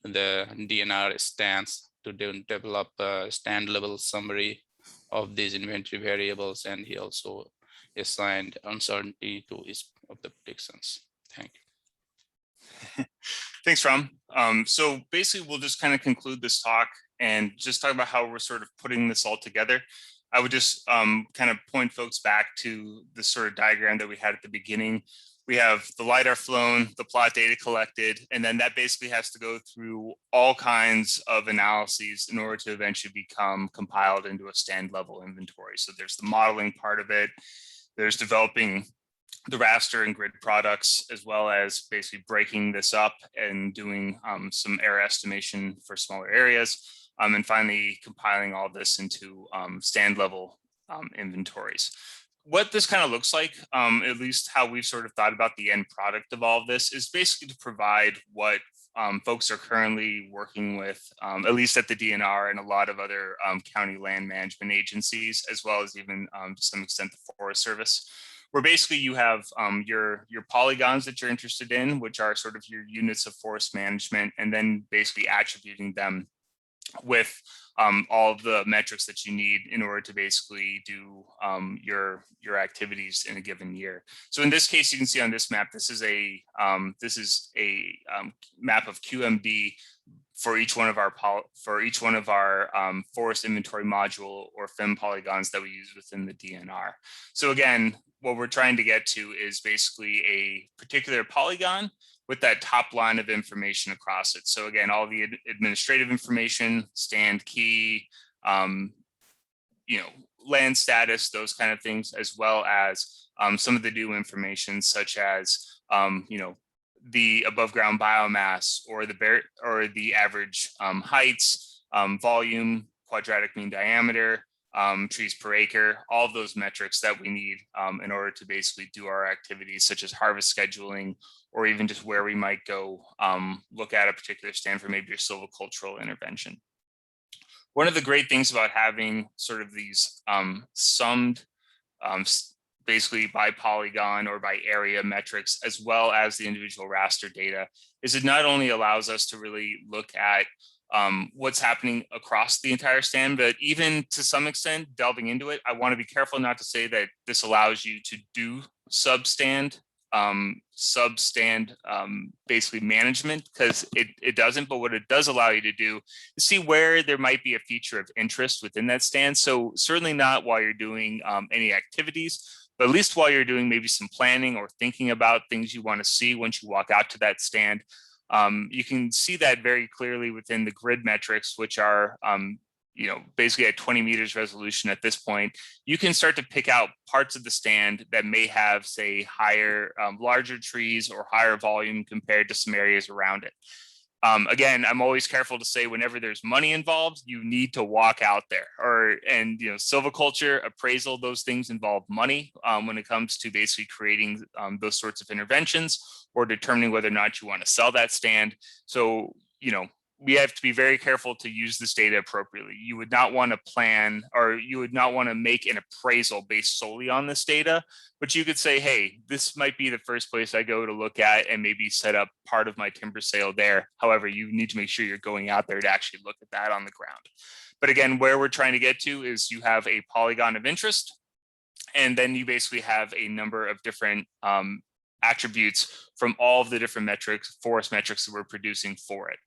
the DNR stands to develop a stand level summary of these inventory variables, and he also assigned uncertainty to each of the predictions. Thank you. Thanks, Ram. So basically, we'll just kind of conclude this talk and just talk about how we're sort of putting this all together. I would just kind of point folks back to the sort of diagram that we had at the beginning. We have the LiDAR flown, the plot data collected, and then that basically has to go through all kinds of analyses in order to eventually become compiled into a stand level inventory. So there's the modeling part of it. There's developing the raster and grid products, as well as basically breaking this up and doing some area estimation for smaller areas. And finally, compiling all this into stand level inventories. What this kind of looks like, at least how we've sort of thought about the end product of all of this, is basically to provide what folks are currently working with, at least at the DNR and a lot of other county land management agencies, as well as even to some extent the Forest Service, where basically you have your polygons that you're interested in, which are sort of your units of forest management, and then basically attributing them with all of the metrics that you need in order to basically do your activities in a given year. So in this case, you can see on this map, this is a map of QMD for each one of our forest inventory module or FIM polygons that we use within the DNR. So again, what we're trying to get to is basically a particular polygon with that top line of information across it. So again, all the administrative information, stand key, land status, those kind of things, as well as some of the new information, such as the above ground biomass or the average heights, volume, quadratic mean diameter, trees per acre, all of those metrics that we need in order to basically do our activities, such as harvest scheduling, or even just where we might go look at a particular stand for maybe your silvicultural intervention. One of the great things about having sort of these summed basically by polygon or by area metrics, as well as the individual raster data, is it not only allows us to really look at what's happening across the entire stand, but even to some extent delving into it, I want to be careful not to say that this allows you to do substand basically management, because it doesn't. But what it does allow you to do is see where there might be a feature of interest within that stand. So certainly not while you're doing any activities, but at least while you're doing maybe some planning or thinking about things you want to see once you walk out to that stand. You can see that very clearly within the grid metrics, which are basically at 20 meters resolution at this point. You can start to pick out parts of the stand that may have, say, higher, larger trees or higher volume compared to some areas around it. Again, I'm always careful to say whenever there's money involved, you need to walk out there. Silviculture, appraisal, those things involve money when it comes to basically creating those sorts of interventions or determining whether or not you want to sell that stand. So, we have to be very careful to use this data appropriately. You would not want to plan, or you would not want to make an appraisal based solely on this data, but you could say, hey, this might be the first place I go to look at and maybe set up part of my timber sale there. However, you need to make sure you're going out there to actually look at that on the ground. But again, where we're trying to get to is you have a polygon of interest, and then you basically have a number of different attributes from all of the different metrics, forest metrics that we're producing for it.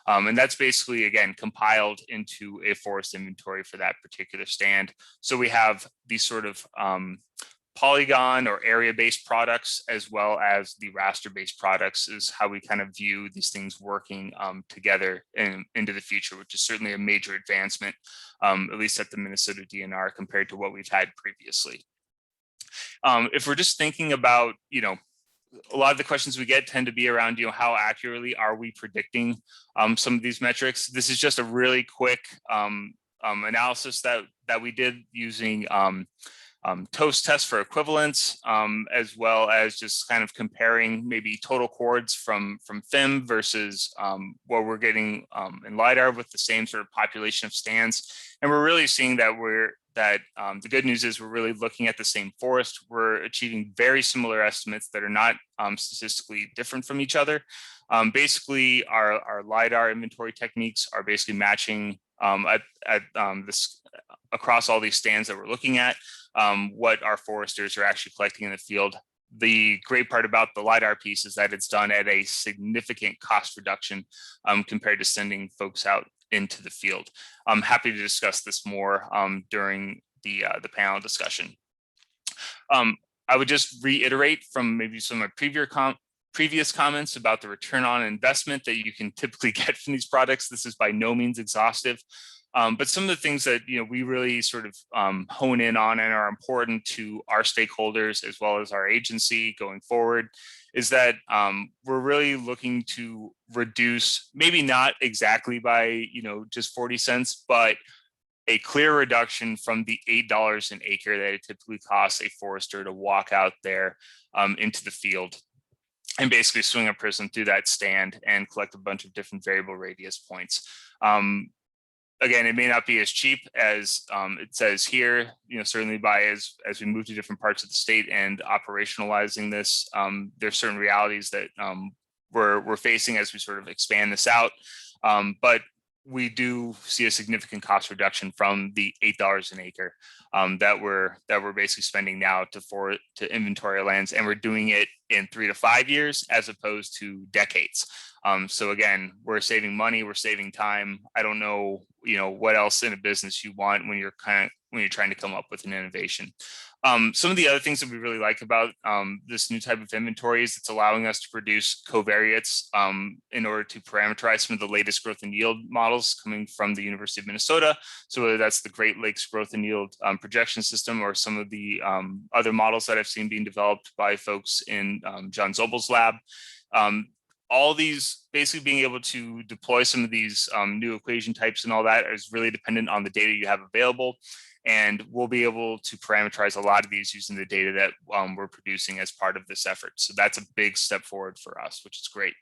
And that's basically, again, compiled into a forest inventory for that particular stand. So we have these sort of polygon or area-based products, as well as the raster-based products, is how we kind of view these things working together into the future, which is certainly a major advancement, at least at the Minnesota DNR, compared to what we've had previously. If we're just thinking about, a lot of the questions we get tend to be around, how accurately are we predicting some of these metrics? This is just a really quick analysis that we did using TOAST tests for equivalence, as well as just kind of comparing maybe total chords from FIM versus what we're getting in LiDAR with the same sort of population of stands. And we're really seeing that the good news is we're really looking at the same forest. We're achieving very similar estimates that are not statistically different from each other. Basically, our LiDAR inventory techniques are basically matching this across all these stands that we're looking at, what our foresters are actually collecting in the field The great part about the LiDAR piece is that it's done at a significant cost reduction compared to sending folks out into the field. I'm happy to discuss this more during the panel discussion. I would just reiterate from maybe some of my previous comments about the return on investment that you can typically get from these products. This is by no means exhaustive, but some of the things that we really sort of hone in on and are important to our stakeholders as well as our agency going forward is that we're really looking to reduce, maybe not exactly by just 40 cents, but a clear reduction from the $8 an acre that it typically costs a forester to walk out there into the field and basically swing a prism through that stand and collect a bunch of different variable radius points. Again, it may not be as cheap as it says here, certainly as we move to different parts of the state and operationalizing this, there's certain realities that we're facing as we sort of expand this out. But we do see a significant cost reduction from the $8 an acre that we're basically spending now to inventory our lands, and we're doing it in 3 to 5 years as opposed to decades. So again, we're saving money, we're saving time. I don't know, what else in a business you want when you're trying to come up with an innovation. Some of the other things that we really like about this new type of inventory is it's allowing us to produce covariates in order to parameterize some of the latest growth and yield models coming from the University of Minnesota. So whether that's the Great Lakes Growth and Yield projection system or some of the other models that I've seen being developed by folks in John Zobel's lab. All these basically being able to deploy some of these new equation types and all that is really dependent on the data you have available. And we'll be able to parameterize a lot of these using the data that we're producing as part of this effort. So that's a big step forward for us, which is great.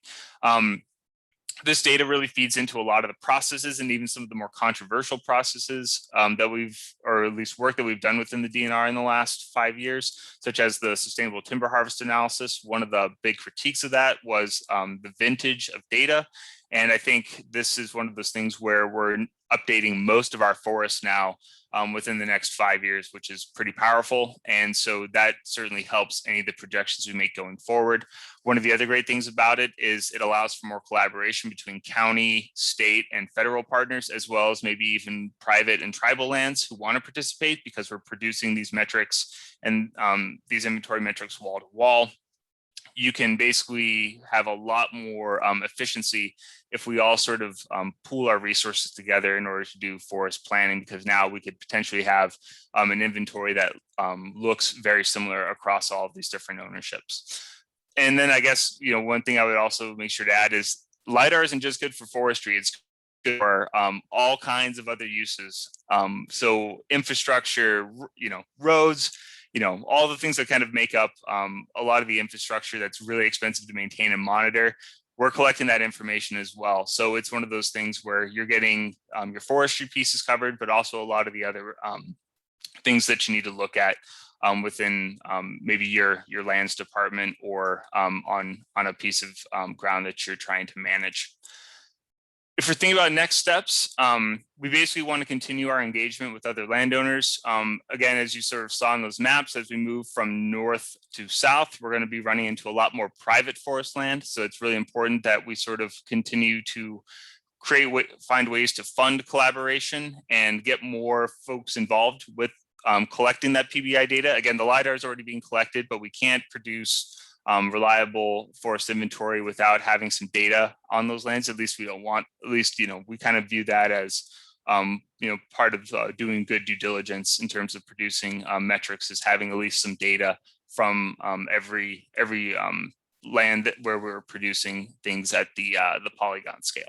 This data really feeds into a lot of the processes and even some of the more controversial processes that or at least work that we've done within the DNR in the last 5 years, such as the sustainable timber harvest analysis. One of the big critiques of that was the vintage of data. And I think this is one of those things where we're updating most of our forests now within the next 5 years, which is pretty powerful. And so that certainly helps any of the projections we make going forward. One of the other great things about it is it allows for more collaboration between county, state, and federal partners, as well as maybe even private and tribal lands who want to participate, because we're producing these metrics and these inventory metrics wall to wall. You can basically have a lot more efficiency if we all sort of pool our resources together in order to do forest planning, because now we could potentially have an inventory that looks very similar across all of these different ownerships. And then I guess, one thing I would also make sure to add is LiDAR isn't just good for forestry, it's good for all kinds of other uses. So infrastructure, roads, all the things that kind of make up a lot of the infrastructure that's really expensive to maintain and monitor. We're collecting that information as well. So it's one of those things where you're getting your forestry pieces covered, but also a lot of the other things that you need to look at within maybe your lands department or on a piece of ground that you're trying to manage. If we're thinking about next steps, we basically want to continue our engagement with other landowners. Again, as you sort of saw in those maps, as we move from north to south, we're going to be running into a lot more private forest land. So it's really important that we sort of continue to find ways to fund collaboration and get more folks involved with collecting that PBI data. Again, the LiDAR is already being collected, but we can't produce reliable forest inventory without having some data on those lands. At least we don't want, we kind of view that as, part of doing good due diligence in terms of producing metrics is having at least some data from every land where we're producing things at the polygon scale.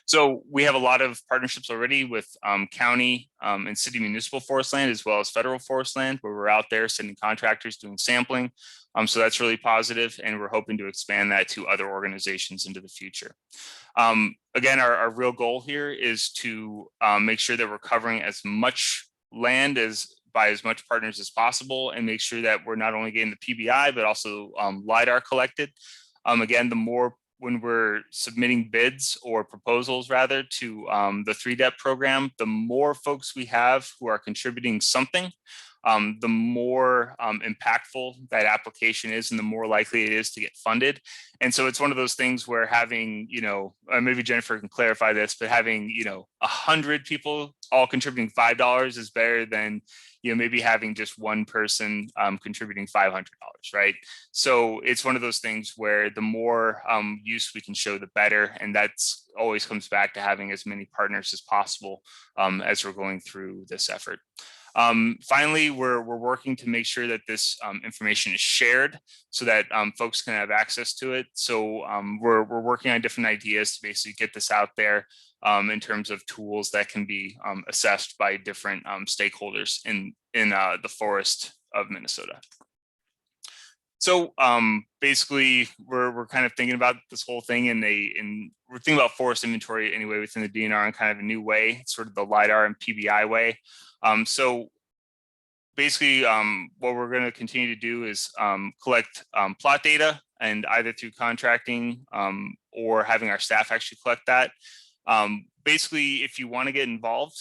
So we have a lot of partnerships already with county and city municipal forest land, as well as federal forest land, where we're out there sending contractors doing sampling. So that's really positive, and we're hoping to expand that to other organizations into the future. Again, our real goal here is to make sure that we're covering as much land by as much partners as possible, and make sure that we're not only getting the PBI, but also LiDAR collected. Again, when we're submitting bids or proposals rather to the 3DEP program, the more folks we have who are contributing something, the more impactful that application is and the more likely it is to get funded. And so it's one of those things where having, maybe Jennifer can clarify this, but having, 100 people all contributing $5 is better than, maybe having just one person contributing $500, right? So it's one of those things where the more use we can show, the better. And that's always comes back to having as many partners as possible as we're going through this effort. Finally, we're working to make sure that this information is shared so that folks can have access to it. So we're working on different ideas to basically get this out there in terms of tools that can be assessed by different stakeholders in the forest of Minnesota. So basically, we're kind of thinking about this whole thing we're thinking about forest inventory anyway within the DNR in kind of a new way, sort of the Lidar and PBI way. So basically, what we're going to continue to do is collect plot data, and either through contracting or having our staff actually collect that. Basically, if you want to get involved,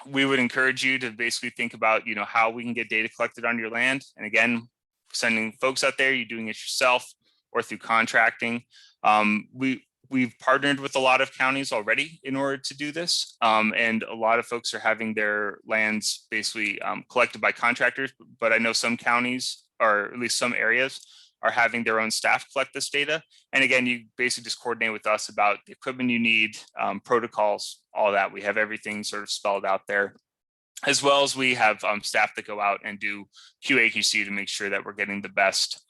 we would encourage you to basically think about, how we can get data collected on your land. And again, sending folks out there, you're doing it yourself or through contracting. We've partnered with a lot of counties already in order to do this. And a lot of folks are having their lands basically collected by contractors, but I know some counties, or at least some areas, are having their own staff collect this data. And again, you basically just coordinate with us about the equipment you need, protocols, all that. We have everything sort of spelled out there, as well as we have staff that go out and do QA/QC to make sure that we're getting the best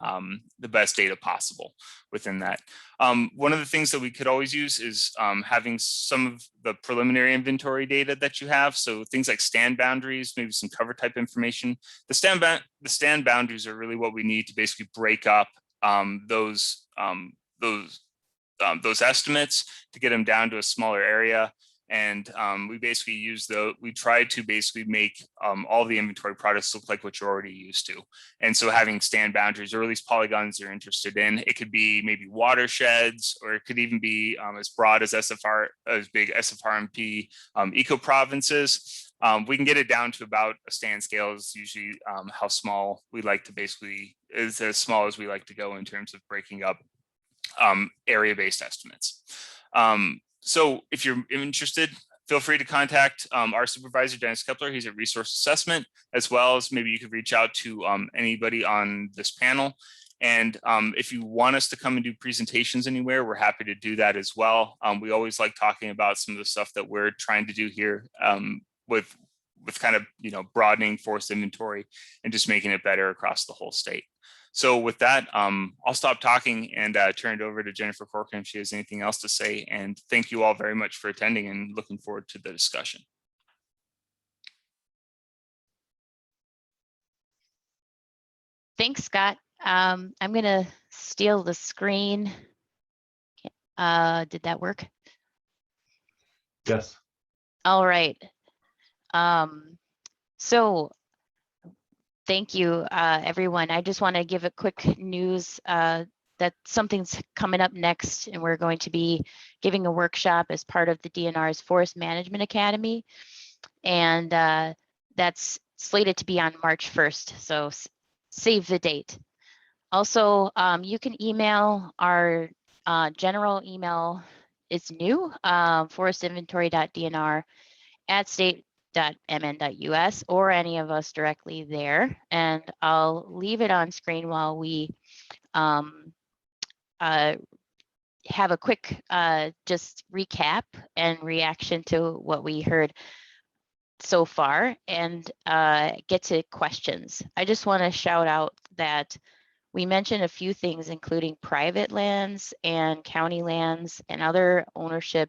data possible within that. One of the things that we could always use is having some of the preliminary inventory data that you have. So things like stand boundaries, maybe some cover type information. The stand boundaries are really what we need to basically break up those estimates to get them down to a smaller area. And we basically we tried to basically make all the inventory products look like what you're already used to. And so having stand boundaries, or at least polygons you're interested in, it could be maybe watersheds, or it could even be as broad as as big SFRMP eco provinces. We can get it down to about a stand scale is usually how small we like to is as small as we like to go in terms of breaking up area-based estimates. So if you're interested, feel free to contact our supervisor, Dennis Kepler. He's at Resource Assessment, as well as maybe you could reach out to anybody on this panel. And if you want us to come and do presentations anywhere, we're happy to do that as well. We always like talking about some of the stuff that we're trying to do here with kind of, broadening forest inventory and just making it better across the whole state. So with that, I'll stop talking and turn it over to Jennifer Corcoran if she has anything else to say. And thank you all very much for attending, and looking forward to the discussion. Thanks, Scott. I'm going to steal the screen. Did that work? Yes. All right. So thank you, everyone. I just want to give a quick news that something's coming up next, and we're going to be giving a workshop as part of the DNR's Forest Management Academy. And that's slated to be on March 1st, so save the date. Also, you can email our general email. It's new, forestinventory.dnr@state.mn.us, or any of us directly there. And I'll leave it on screen while we have a quick just recap and reaction to what we heard so far, and get to questions. I just want to shout out that we mentioned a few things, including private lands and county lands and other ownership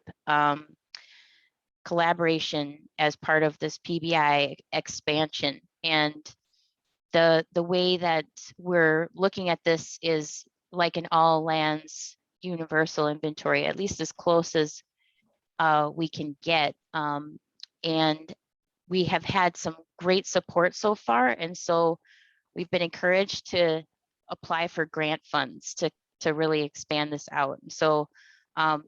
collaboration as part of this PBI expansion. And the way that we're looking at this is like an all lands universal inventory, at least as close as we can get. And we have had some great support so far. And so we've been encouraged to apply for grant funds to really expand this out. And so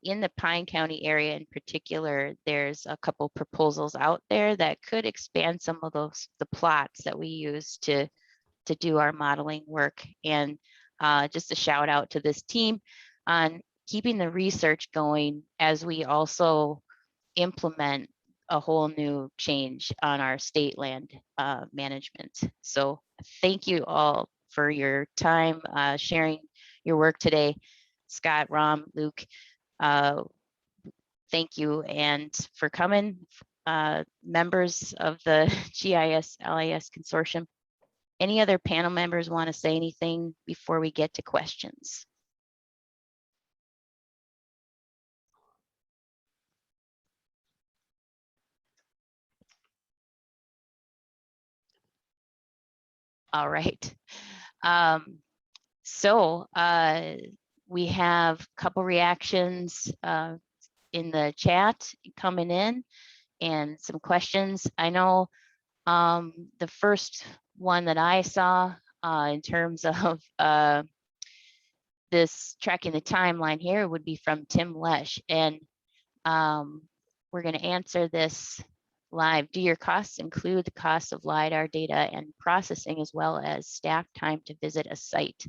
in the Pine County area in particular, there's a couple proposals out there that could expand some of the plots that we use to do our modeling work. And just a shout out to this team on keeping the research going as we also implement a whole new change on our state land management. So thank you all for your time sharing your work today. Scott, Ram, Luke, thank you, and for coming, members of the GIS-LIS Consortium. Any other panel members want to say anything before we get to questions? All right. So we have a couple reactions in the chat coming in and some questions. I know the first one that I saw in terms of this tracking the timeline here would be from Tim Lesh. And we're going to answer this live. Do your costs include the cost of LiDAR data and processing as well as staff time to visit a site?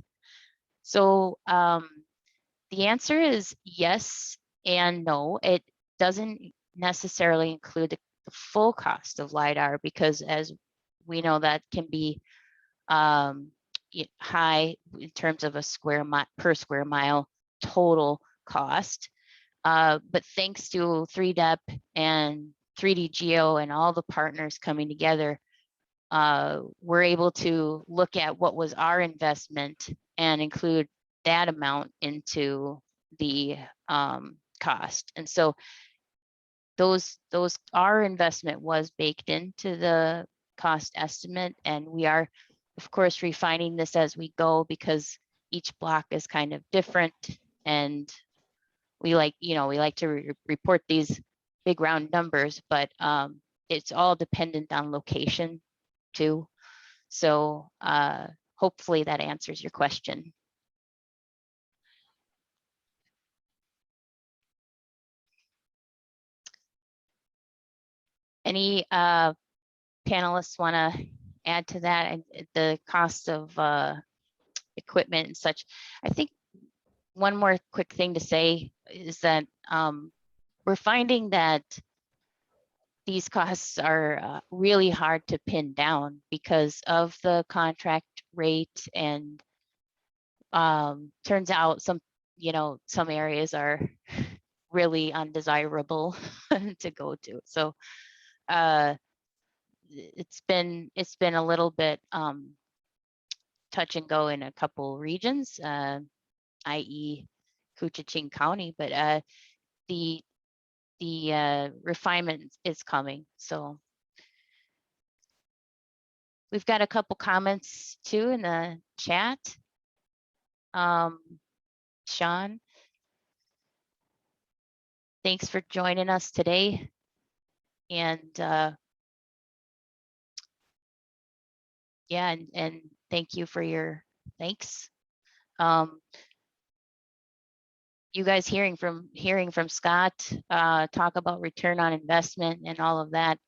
So the answer is yes and no. It doesn't necessarily include the full cost of LiDAR, because as we know, that can be high in terms of a per square mile total cost. But thanks to 3DEP and 3D Geo and all the partners coming together, we're able to look at what was our investment and include that amount into the cost. And so our investment was baked into the cost estimate, and we are of course refining this as we go, because each block is kind of different, and we like to report these big round numbers, but it's all dependent on location too. So hopefully that answers your question. Any panelists want to add to that, and the cost of equipment and such? I think one more quick thing to say is that we're finding that these costs are really hard to pin down because of the contract rate, and turns out some areas are really undesirable to go to. So it's been a little bit touch and go in a couple regions, i.e. Coochin County, but the refinement is coming. So we've got a couple comments too in the chat. Sean, thanks for joining us today. And yeah, and thank you for your thanks. You guys hearing from Scott talk about return on investment and all of that.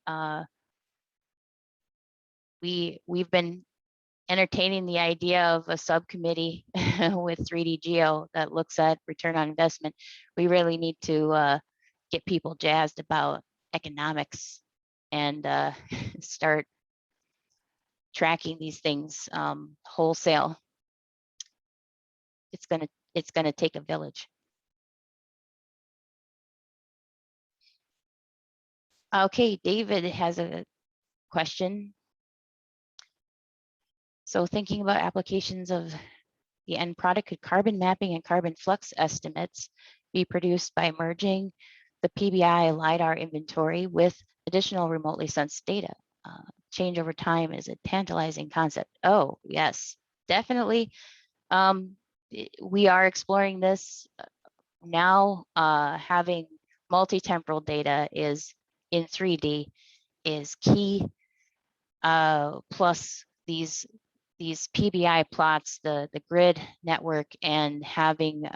We've been entertaining the idea of a subcommittee with 3D Geo that looks at return on investment. We really need to get people jazzed about economics and start tracking these things wholesale. It's gonna take a village. Okay, David has a question. So thinking about applications of the end product, could carbon mapping and carbon flux estimates be produced by merging the PBI LiDAR inventory with additional remotely sensed data? Change over time is a tantalizing concept. Oh, yes, definitely. We are exploring this now. Having multi-temporal data is in 3D is key. Plus these PBI plots, the grid network, and having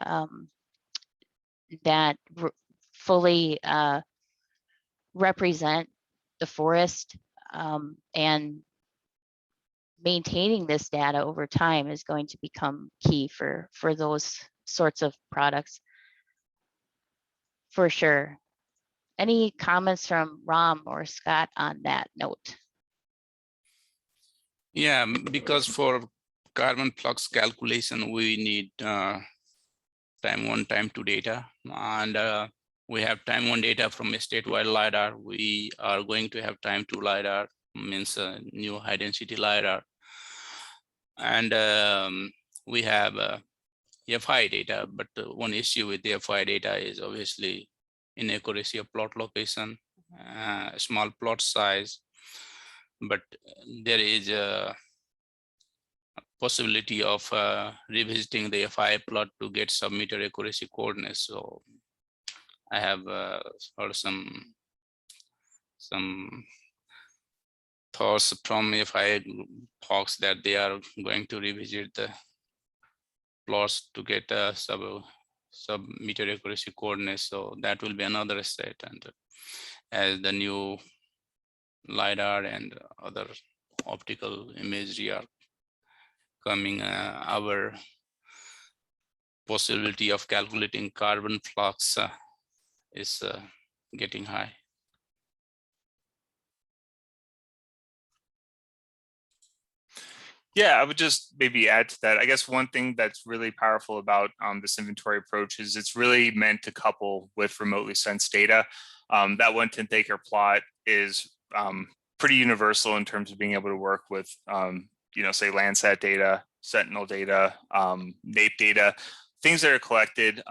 that fully represent the forest, and maintaining this data over time is going to become key for those sorts of products, for sure. Any comments from Ram or Scott on that note? Yeah, because for carbon flux calculation, we need time 1, time 2 data, and we have time 1 data from a statewide Lidar. We are going to have time 2 Lidar, means new high density Lidar. And we have FI data, but one issue with the FI data is obviously inaccuracy of plot location, small plot size, but there is a possibility of revisiting the FI plot to get sub-meter accuracy coordinates. So I have heard some thoughts from FI folks that they are going to revisit the plots to get sub-meter accuracy coordinates. So that will be another set. And as the new LiDAR and other optical imagery are coming, our possibility of calculating carbon flux is getting high. Yeah, I would just maybe add to that. I guess one thing that's really powerful about this inventory approach is it's really meant to couple with remotely sensed data. That 1/10 acre plot is pretty universal in terms of being able to work with, say Landsat data, Sentinel data, NAPE data, things that are collected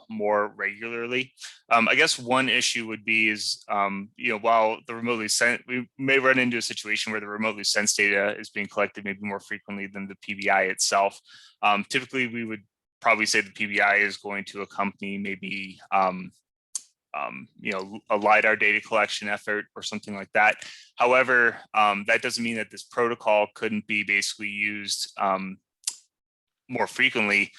more regularly. I guess one issue would be is, while the remotely sent, we may run into a situation where the remotely sensed data is being collected maybe more frequently than the PBI itself. Typically, we would probably say the PBI is going to accompany maybe a LiDAR data collection effort or something like that. However, that doesn't mean that this protocol couldn't be basically used more frequently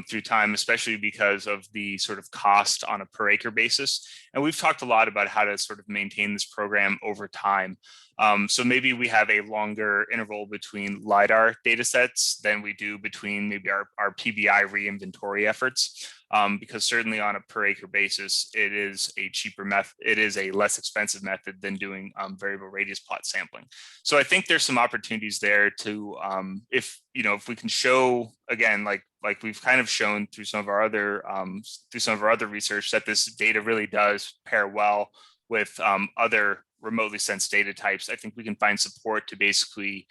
through time, especially because of the sort of cost on a per acre basis. And we've talked a lot about how to sort of maintain this program over time. So maybe we have a longer interval between LiDAR data sets than we do between maybe our PBI re-inventory efforts. Because certainly on a per acre basis, it is a cheaper method. It is a less expensive method than doing variable radius plot sampling. So I think there's some opportunities there to, if we can show, again, like we've kind of shown through some of our other research, that this data really does pair well with other remotely sensed data types. I think we can find support to basically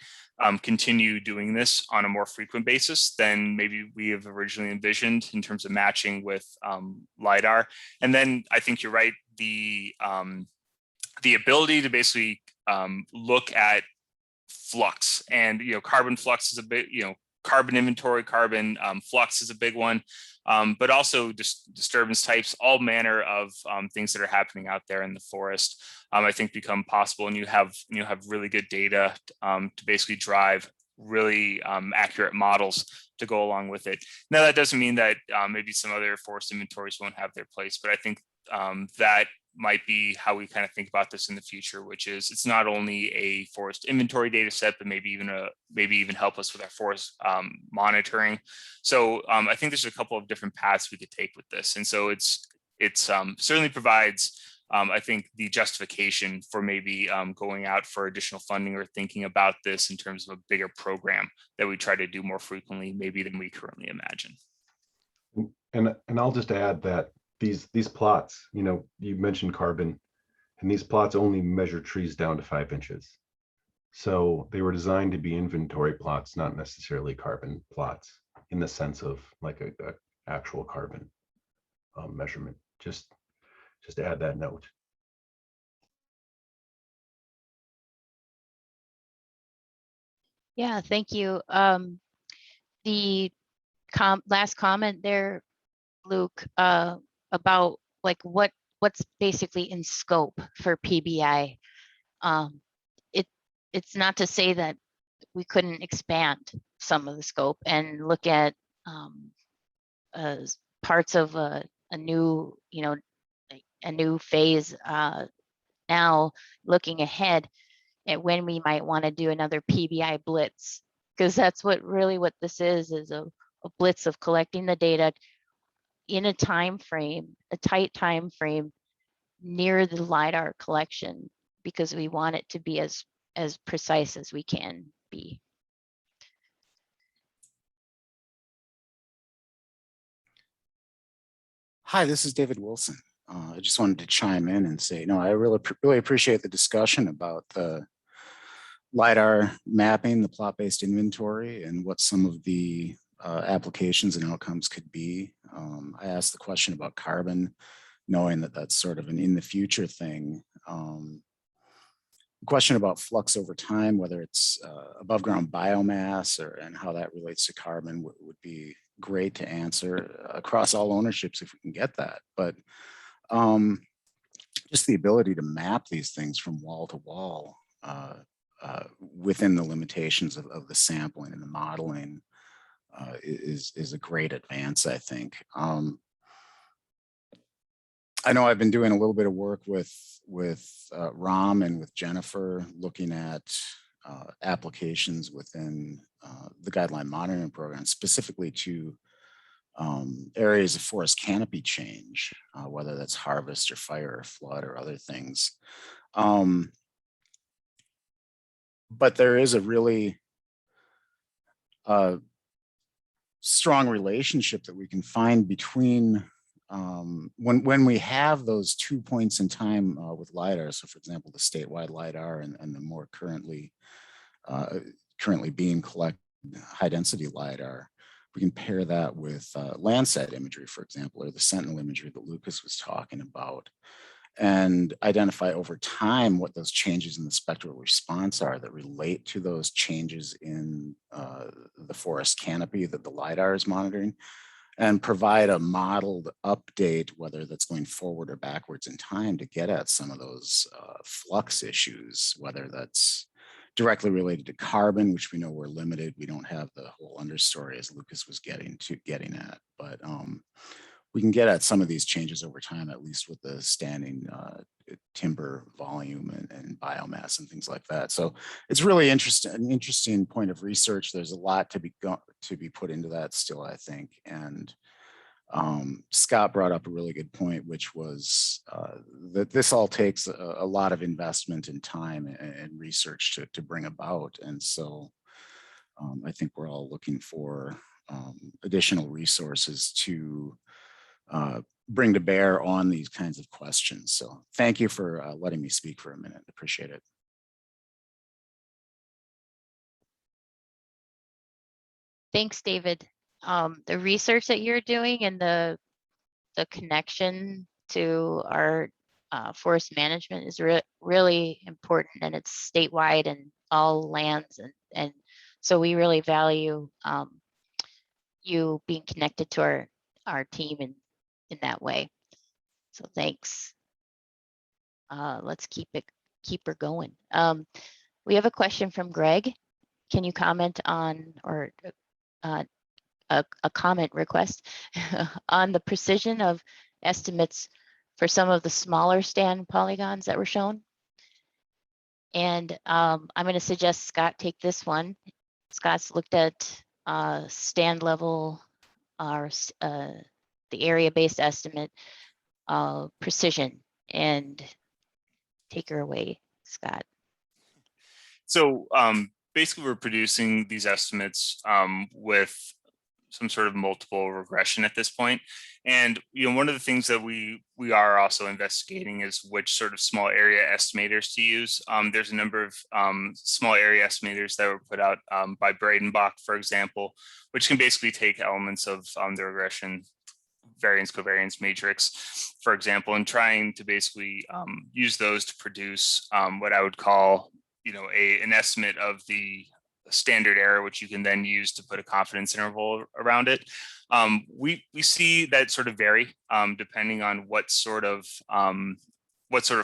continue doing this on a more frequent basis than maybe we have originally envisioned in terms of matching with LiDAR. And then I think you're right, the ability to basically look at flux, and carbon flux is a bit, carbon inventory, carbon flux is a big one, but also disturbance types, all manner of things that are happening out there in the forest, I think become possible, and you have really good data to basically drive really accurate models to go along with it. Now, that doesn't mean that maybe some other forest inventories won't have their place, but I think that might be how we kind of think about this in the future, which is it's not only a forest inventory data set, but maybe even help us with our forest monitoring. So I think there's a couple of different paths we could take with this. And so it's certainly provides, I think, the justification for maybe going out for additional funding or thinking about this in terms of a bigger program that we try to do more frequently, maybe than we currently imagine. And I'll just add that these plots, you mentioned carbon, and these plots only measure trees down to 5 inches. So they were designed to be inventory plots, not necessarily carbon plots in the sense of like a actual carbon measurement. Just to add that note. Yeah, thank you. The last comment there, Luke, about like what's basically in scope for PBI. It's not to say that we couldn't expand some of the scope and look at parts of a new, a new phase now, looking ahead at when we might want to do another PBI blitz, because that's what this is a blitz of collecting the data in a time frame, a tight time frame near the LiDAR collection, because we want it to be as precise as we can be. Hi, this is David Wilson. I just wanted to chime in and say, no, I really appreciate the discussion about the LiDAR mapping, the plot-based inventory, and what some of the applications and outcomes could be. I asked the question about carbon, knowing that that's sort of an in the future thing. The question about flux over time, whether it's above ground biomass and how that relates to carbon would be great to answer across all ownerships if we can get that. But just the ability to map these things from wall to wall within the limitations of the sampling and the modeling is a great advance, I think. I know I've been doing a little bit of work with Ram and with Jennifer, looking at applications within the guideline monitoring program, specifically to areas of forest canopy change, whether that's harvest or fire or flood or other things. But there is a really strong relationship that we can find between when we have those 2 points in time with LiDAR. So for example, the statewide LiDAR and the more currently being collected high density LiDAR, we can pair that with Landsat imagery, for example, or the Sentinel imagery that Lucas was talking about, and identify over time what those changes in the spectral response are that relate to those changes in the forest canopy that the LiDAR is monitoring, and provide a modeled update, whether that's going forward or backwards in time, to get at some of those flux issues, whether that's directly related to carbon, which we know we're limited. We don't have the whole understory, as Lucas was getting at, but we can get at some of these changes over time, at least with the standing timber volume and biomass and things like that. So it's really an interesting point of research. There's a lot to be put into that still, I think. And Scott brought up a really good point, which was that this all takes a lot of investment and time and research to bring about. And so I think we're all looking for additional resources to bring to bear on these kinds of questions. So thank you for letting me speak for a minute. Appreciate it. Thanks, David. The research that you're doing and the connection to our forest management is really important, and it's statewide and all lands, and so we really value you being connected to our team in that way. So thanks. Let's keep her going. We have a question from Greg. Can you comment on, or a comment request on the precision of estimates for some of the smaller stand polygons that were shown? And I'm going to suggest Scott take this one. Scott's looked at stand level, or the area-based estimate precision, and take her away, Scott. So basically, we're producing these estimates with some sort of multiple regression at this point. And one of the things that we are also investigating is which sort of small area estimators to use. There's a number of small area estimators that were put out by Bradenbach, for example, which can basically take elements of the regression variance covariance matrix, for example, and trying to basically use those to produce what I would call an estimate of the standard error, which you can then use to put a confidence interval around it. We see that sort of vary depending on what sort of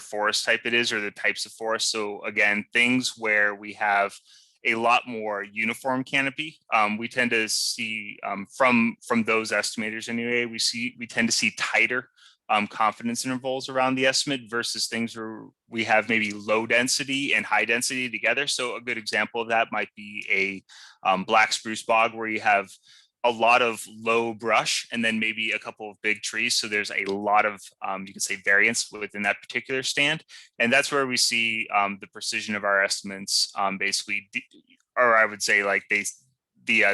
forest type it is, or the types of forest. So again, things where we have a lot more uniform canopy. We tend to see from those estimators anyway, we tend to see tighter confidence intervals around the estimate versus things where we have maybe low density and high density together. So a good example of that might be a black spruce bog where you have a lot of low brush and then maybe a couple of big trees. So there's a lot of, you can say, variance within that particular stand. And that's where we see the precision of our estimates basically, or I would say like the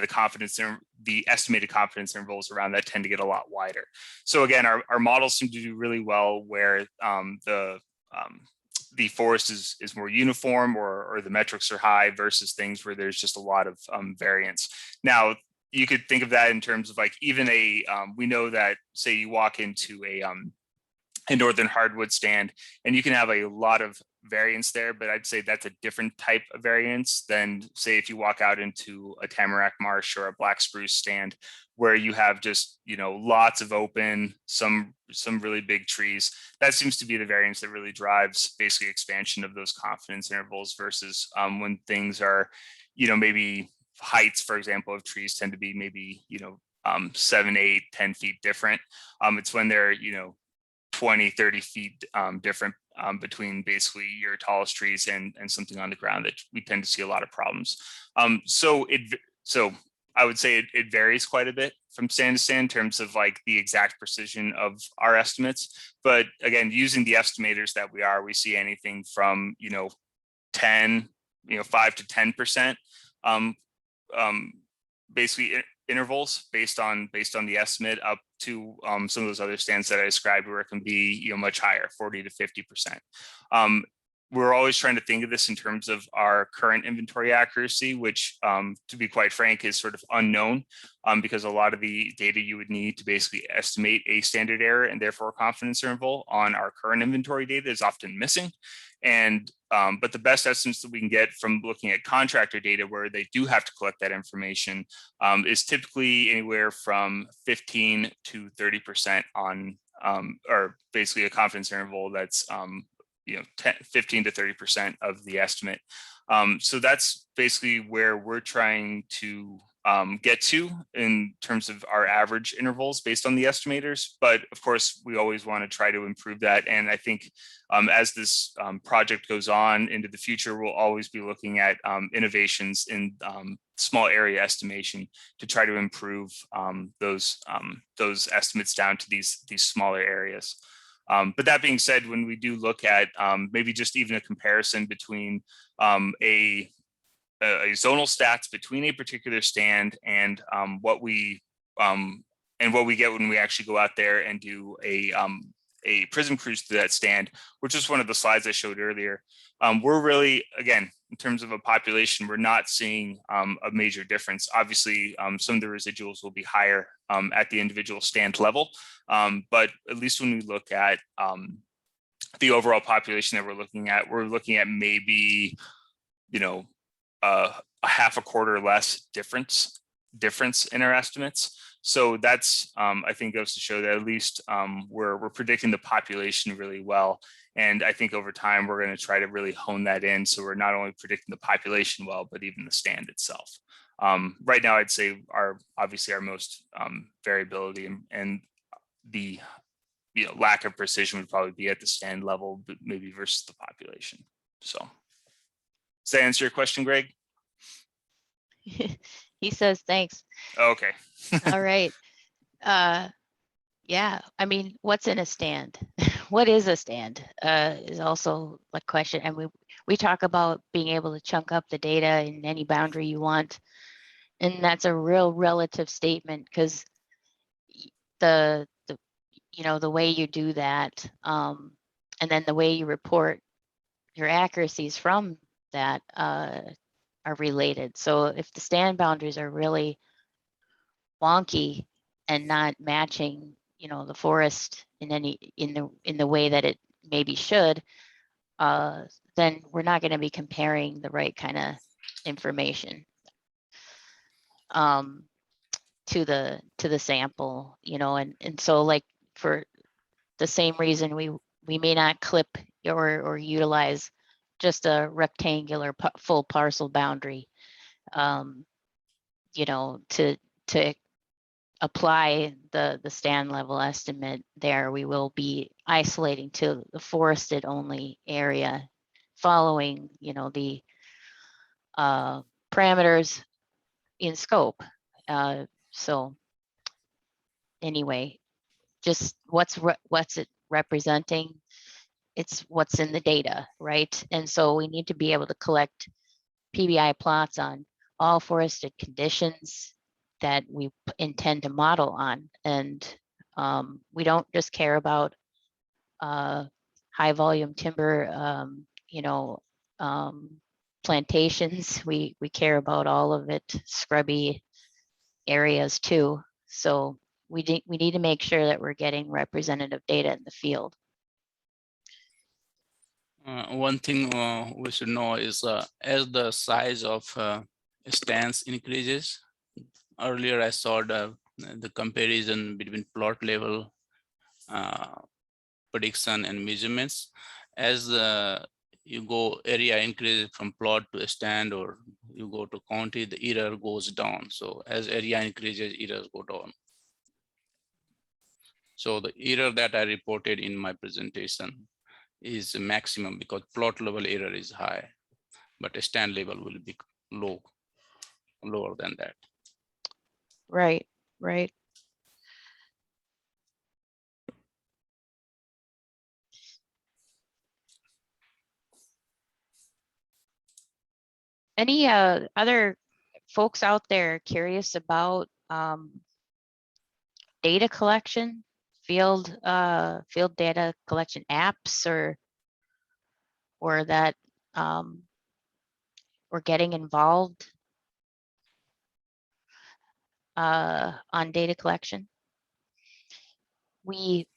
confidence, the estimated confidence intervals around that tend to get a lot wider. So again, our models seem to do really well where the forest is more uniform or the metrics are high versus things where there's just a lot of variance. Now, you could think of that in terms of like even we know that say you walk into a northern hardwood stand and you can have a lot of variance there, but I'd say that's a different type of variance than say if you walk out into a tamarack marsh or a black spruce stand where you have just, you know, lots of open, some really big trees. That seems to be the variance that really drives basically expansion of those confidence intervals versus when things are, you know, maybe heights, for example, of trees tend to be maybe, you know, 7, 8, 10 feet different. It's when they're, you know, 20, 30 feet different between basically your tallest trees and something on the ground that we tend to see a lot of problems. So I would say it varies quite a bit from stand to stand in terms of like the exact precision of our estimates. But again, using the estimators that we see anything from, you know, 10, you know, 5 to 10%. Basically intervals based on the estimate up to some of those other stands that I described where it can be, you know, much higher, 40 to 50%. We're always trying to think of this in terms of our current inventory accuracy, which to be quite frank is sort of unknown because a lot of the data you would need to basically estimate a standard error and therefore a confidence interval on our current inventory data is often missing. And but the best estimates that we can get from looking at contractor data where they do have to collect that information is typically anywhere from 15 to 30% on or basically a confidence interval that's you know, 15 to 30% of the estimate. So that's basically where we're trying to get to in terms of our average intervals based on the estimators. But of course, we always want to try to improve that. And I think as this project goes on into the future, we'll always be looking at innovations in small area estimation to try to improve those estimates down to these smaller areas. But that being said, when we do look at maybe just even a comparison between a zonal stats between a particular stand and what we get when we actually go out there and do a prism cruise to that stand, which is one of the slides I showed earlier. We're really, again, in terms of a population, we're not seeing a major difference. Obviously, some of the residuals will be higher at the individual stand level, but at least when we look at the overall population that we're looking at maybe, you know, a half a quarter less difference in our estimates. So that's, I think, goes to show that at least we're predicting the population really well. And I think over time, we're going to try to really hone that in. So we're not only predicting the population well, but even the stand itself. Right now, I'd say obviously our most variability and the lack of precision would probably be at the stand level, but maybe versus the population. So does that answer your question, Greg? He says thanks. Okay. All right. Yeah, I mean, what's in a stand? What is a stand is also a question. And we talk about being able to chunk up the data in any boundary you want. And that's a real relative statement because the way you do that and then the way you report your accuracies from that are related. So if the stand boundaries are really wonky and not matching, the forest in the way that it maybe should, then we're not going to be comparing the right kind of information to the sample, and so like for the same reason we may not clip or utilize just a rectangular full parcel boundary. you know, to apply the stand level estimate there, we will be isolating to the forested only area, following, you know, the parameters in scope. So anyway, just what's it representing? It's what's in the data, right? And so we need to be able to collect PBI plots on all forested conditions that we intend to model on. And we don't just care about high volume timber, you know, plantations. We care about all of it, scrubby areas too. So we need to make sure that we're getting representative data in the field. One thing we should know is as the size of stands increases. Earlier, I saw the comparison between plot level prediction and measurements. As you go area increases from plot to a stand, or you go to county, the error goes down. So as area increases, errors go down. So the error that I reported in my presentation is maximum because plot level error is high, but a stand level will be lower than that. Right, right. Any other folks out there curious about data collection, field data collection apps, or that we're getting involved on data collection? We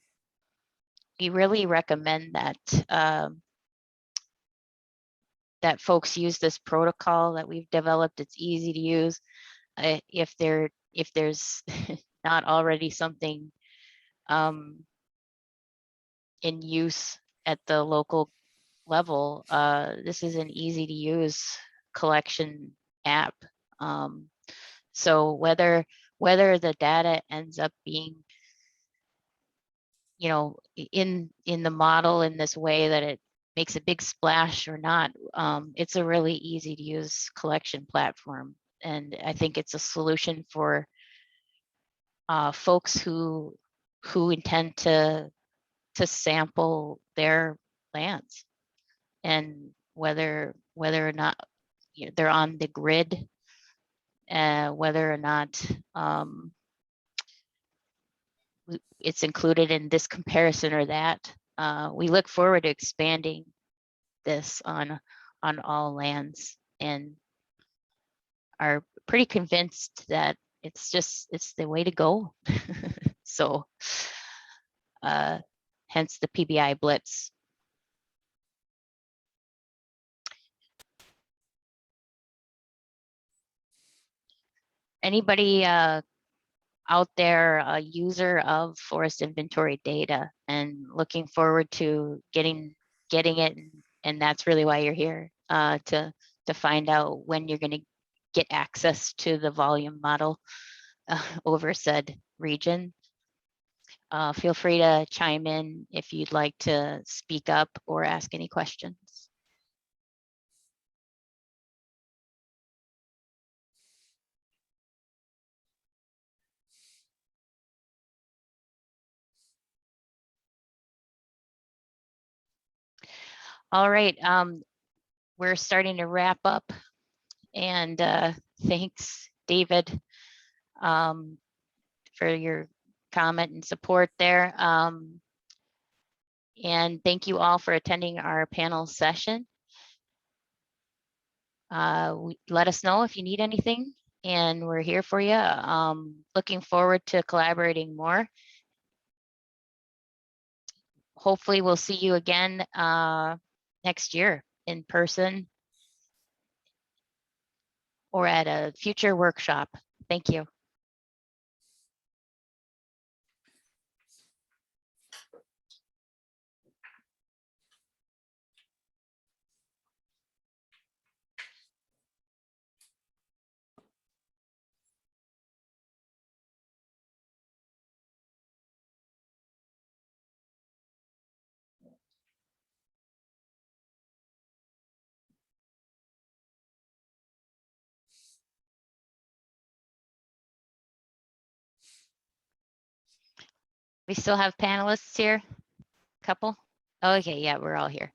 really recommend that that folks use this protocol that we've developed. It's easy to use. If there's not already something in use at the local level, this is an easy to use collection app. So whether the data ends up being, you know, in the model in this way that it makes a big splash or not, it's a really easy to use collection platform. And I think it's a solution for folks who intend to sample their lands, and whether or not, you know, they're on the grid, whether or not it's included in this comparison or that. We look forward to expanding this on all lands, and are pretty convinced that it's the way to go. So hence the PBI Blitz. Anybody out there a user of forest inventory data and looking forward to getting it, and that's really why you're here, to find out when you're going to get access to the volume model over said region? Feel free to chime in if you'd like to speak up or ask any questions. All right, we're starting to wrap up, and thanks, David, for your comment and support there. And thank you all for attending our panel session. Let us know if you need anything, and we're here for you. Looking forward to collaborating more. Hopefully we'll see you again next year in person or at a future workshop. Thank you. We still have panelists here? Couple? Okay, yeah, we're all here.